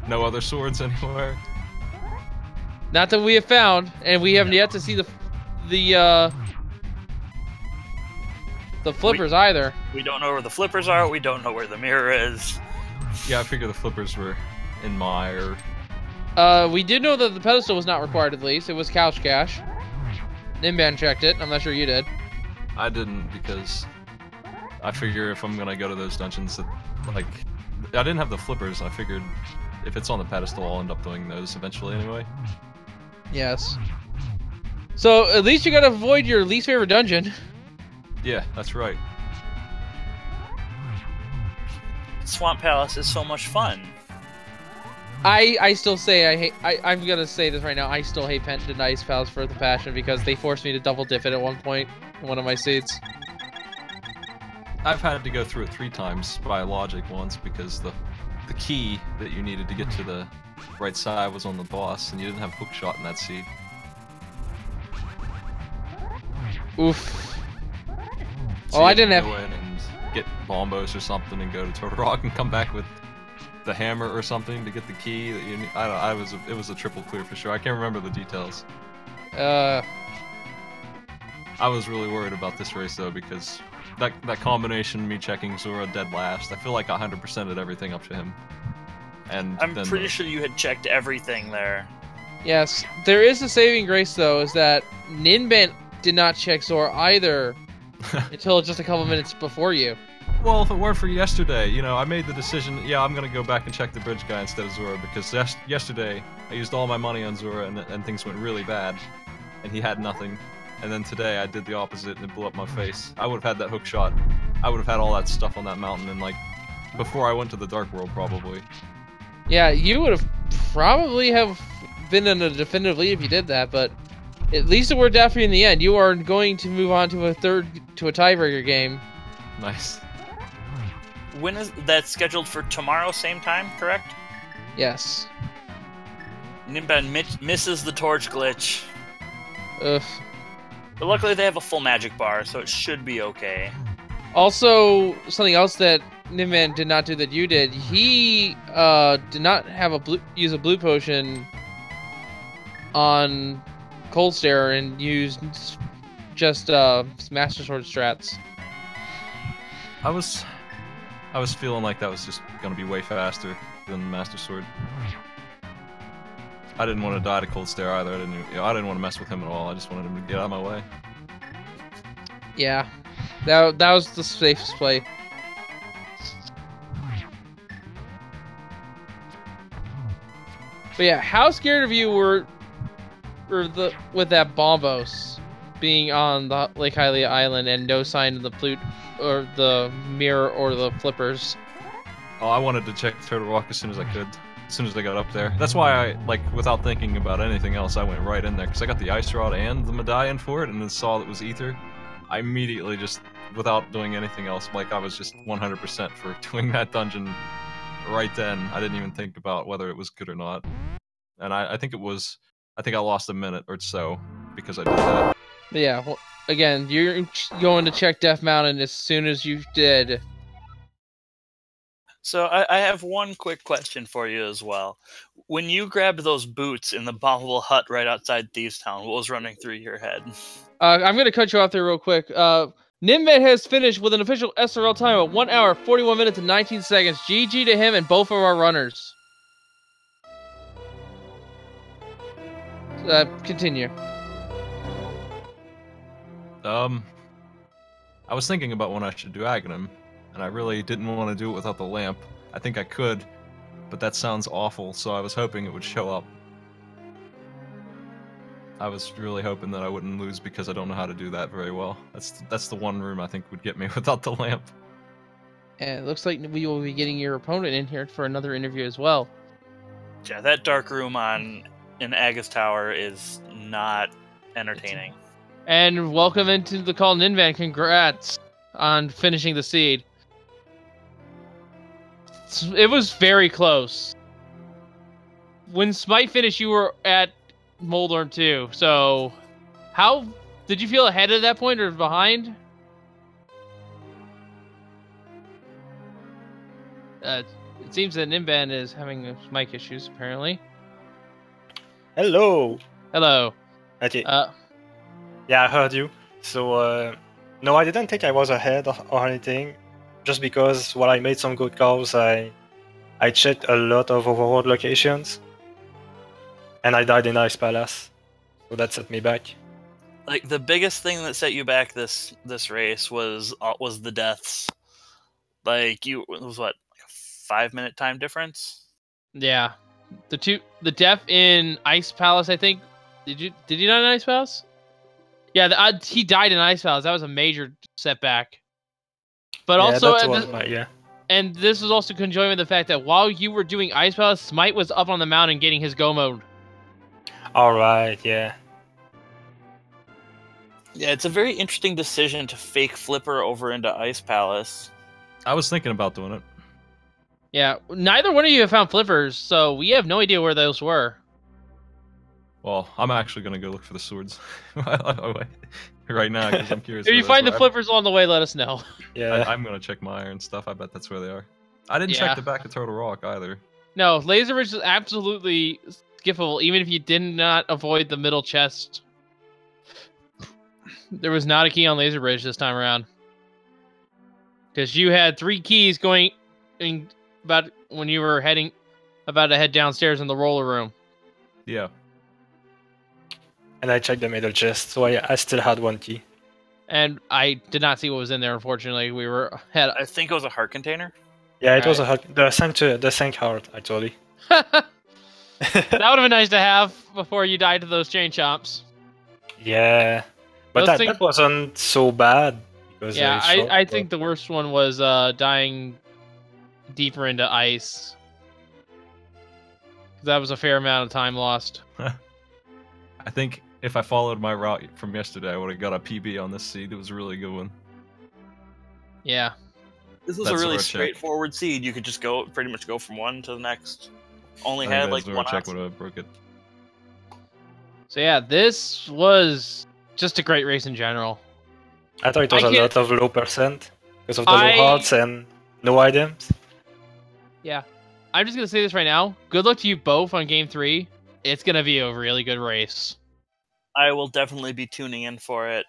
No other swords anywhere? Not that we have found, and we haven't yet to see the flippers either. We don't know where the flippers are. We don't know where the mirror is. Yeah, I figured the flippers were in my... We did know that the pedestal was not required, at least. It was couch cash. Ninban checked it. I'm not sure you did. I didn't, because I figure if I'm gonna go to those dungeons that, like... I didn't have the flippers. I figured if it's on the pedestal, I'll end up doing those eventually anyway. Yes. So, at least you gotta avoid your least favorite dungeon. Yeah, that's right. Swamp Palace is so much fun. I still say I'm gonna say this right now. I still hate Penton and Ice Palace for the passion because they forced me to double dip it at one point in one of my seats. I've had to go through it 3 times by logic once because the key that you needed to get to the right side was on the boss and you didn't have hookshot in that seat. Oof. So I didn't have... Oh, go in and get bombos or something and go to Turtle Rock and come back with the hammer or something to get the key that you need. It was a triple clear for sure. I can't remember the details. I was really worried about this race though because that combination, me checking Zora dead last, I feel like I 100%ed everything up to him. And I'm pretty sure you had checked everything there. Yes, there is a saving grace though, is that Ninban did not check Zora either until just a couple minutes before you. Well, if it weren't for yesterday, you know, I made the decision, yeah, I'm gonna go back and check the bridge guy instead of Zora, because yesterday, I used all my money on Zora, and things went really bad, and he had nothing. And then today, I did the opposite, and it blew up my face. I would have had that hook shot. I would have had all that stuff on that mountain, and, like, before I went to the Dark World, probably. Yeah, you would have probably have been in a definitive lead if you did that, but At least it worked out for you in the end. You are going to move on to a tiebreaker game. Nice. When is that scheduled for tomorrow, same time, correct? Yes. Ninban misses the torch glitch. Ugh. But luckily they have a full magic bar, so it should be okay. Also, something else that Ninban did not do that you did, he did not have use a blue potion on Cold Stare and used just Master Sword strats. I was feeling like that was just gonna be way faster than Master Sword. I didn't want to die to Cold Stare either. I didn't want to mess with him at all. I just wanted him to get out of my way. Yeah, that was the safest play. But yeah, how scared of you were with that Bombos being on the Lake Hylia Island and no sign of the flute or the mirror or the flippers? Oh, I wanted to check Turtle Rock as soon as I could. As soon as I got up there. That's why I, like, without thinking about anything else, I went right in there. Because I got the Ice Rod and the medallion for it, and then saw it was Ether. I immediately just, without doing anything else, like, I was just 100% for doing that dungeon right then. I didn't even think about whether it was good or not. And I think it was, I think I lost a minute or so because I did that. But yeah, well, again, you're going to check Death Mountain as soon as you did. So I have one quick question for you as well. When you grabbed those boots in the bombable hut right outside Thieves Town, what was running through your head? I'm going to cut you off there real quick. Ninban has finished with an official SRL time of 1 hour, 41 minutes, and 19 seconds. GG to him and both of our runners. Continue. I was thinking about when I should do Agahnim, and I really didn't want to do it without the lamp. I think I could, but that sounds awful, so I was hoping it would show up. I was really hoping that I wouldn't lose because I don't know how to do that very well. That's the one room I think would get me without the lamp. And it looks like we will be getting your opponent in here for another interview as well. Yeah, that dark room in Aga's Tower is not entertaining. And welcome into the call, Ninban. Congrats on finishing the seed. It was very close. When Smight finished, you were at Moldorm too. So, how did you feel ahead at that point or behind? It seems that Ninban is having mic issues, apparently. Hello. Hello. Okay. Yeah, I heard you. So, no, I didn't think I was ahead or anything. Just because while I made some good calls, I checked a lot of overworld locations. And I died in Ice Palace. So that set me back. Like, the biggest thing that set you back this race was the deaths. Like, it was what, like a 5-minute time difference? Yeah. The death in Ice Palace, I think. Did you die in Ice Palace? Yeah, he died in Ice Palace. That was a major setback. But also, and this was also conjoined with the fact that while you were doing Ice Palace, Smight was up on the mountain getting his go mode. Alright, yeah. Yeah, it's a very interesting decision to fake Flipper over into Ice Palace. I was thinking about doing it. Yeah, neither one of you have found flippers, so we have no idea where those were. Well, I'm actually going to go look for the swords right now because I'm curious. If you find the flippers along the way, let us know. Yeah, I'm going to check my iron stuff. I bet that's where they are. I didn't check the back of Turtle Rock either. No, Laser Ridge is absolutely skippable, even if you did not avoid the middle chest. There was not a key on Laser Ridge this time around. Because you had 3 keys going in about when you were about to head downstairs in the roller room. Yeah. And I checked the middle chest, so I still had 1 key. And I did not see what was in there, unfortunately. I think it was a heart container. Yeah, it was the Sank heart, actually. That would have been nice to have before you died to those chain chomps. Yeah. But that wasn't so bad. Because yeah, I think the worst one was dying deeper into ice. That was a fair amount of time lost. I think if I followed my route from yesterday, I would have got a PB on this seed. It was a really good one. Yeah. This was a really straightforward seed. You could just pretty much go from one to the next. Only had like one check would have broke it. So yeah, this was just a great race in general. I thought it was a lot of low percent because of the low hearts and no items. Yeah. I'm just going to say this right now. Good luck to you both on Game 3. It's going to be a really good race. I will definitely be tuning in for it.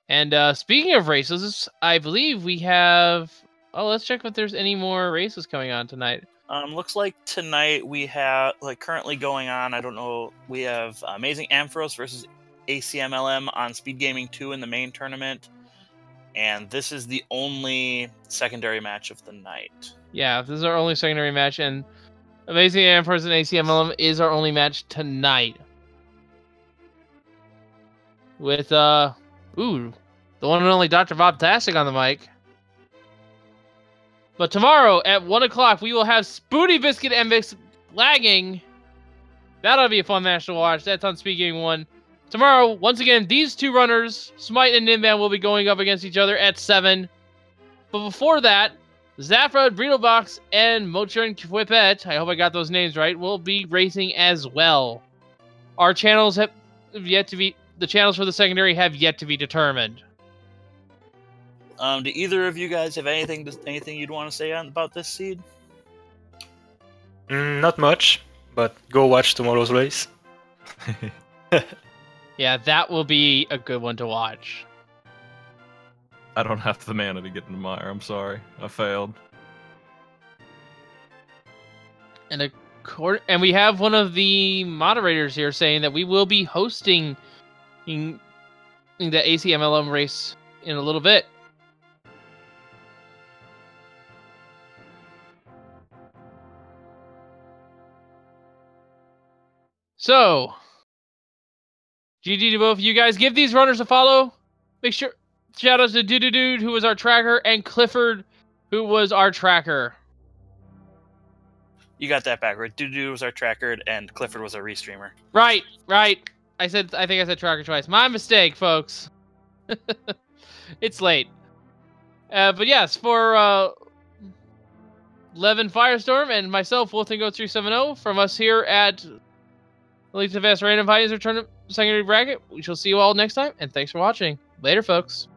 And speaking of races, I believe we have... Oh, let's check if there's any more races coming on tonight. Looks like tonight we have, like, currently going on, I don't know, we have Amazing Ampharos versus ACMLM on Speed Gaming 2 in the main tournament. And this is the only secondary match of the night. Yeah, this is our only secondary match, and Amazing Ampharos and ACMLM is our only match tonight. With, the one and only Dr. Bobtastic on the mic. But tomorrow at 1 o'clock, we will have Spoony Biscuit and Mix lagging. That'll be a fun match to watch. That's on Speed Gaming 1. Tomorrow, once again, these two runners, Smight and Ninban, will be going up against each other at 7. But before that, Zafra, Breedlebox, and Mocher and Quipet, I hope I got those names right, will be racing as well. Our channels have yet to be... The channels for the secondary have yet to be determined. Do either of you guys have anything you'd want to say about this seed? Not much, but go watch tomorrow's race. Yeah, that will be a good one to watch. I don't have the mana to get into Mire. I'm sorry. I failed. And we have one of the moderators here saying that we will be hosting in the ACMLM race in a little bit. So, GG to both of you guys. Give these runners a follow. Make sure, shout out to Dude, who was our tracker, and Clifford, who was our tracker. You got that backward. Dude was our tracker, and Clifford was our restreamer. Right. I think I said tracker twice. My mistake, folks. It's late. But yes, for Levin Firestorm and myself, Wolftango370, from us here at Elite of Vast Randomizer Tournament Secondary Bracket, we shall see you all next time, and thanks for watching. Later, folks.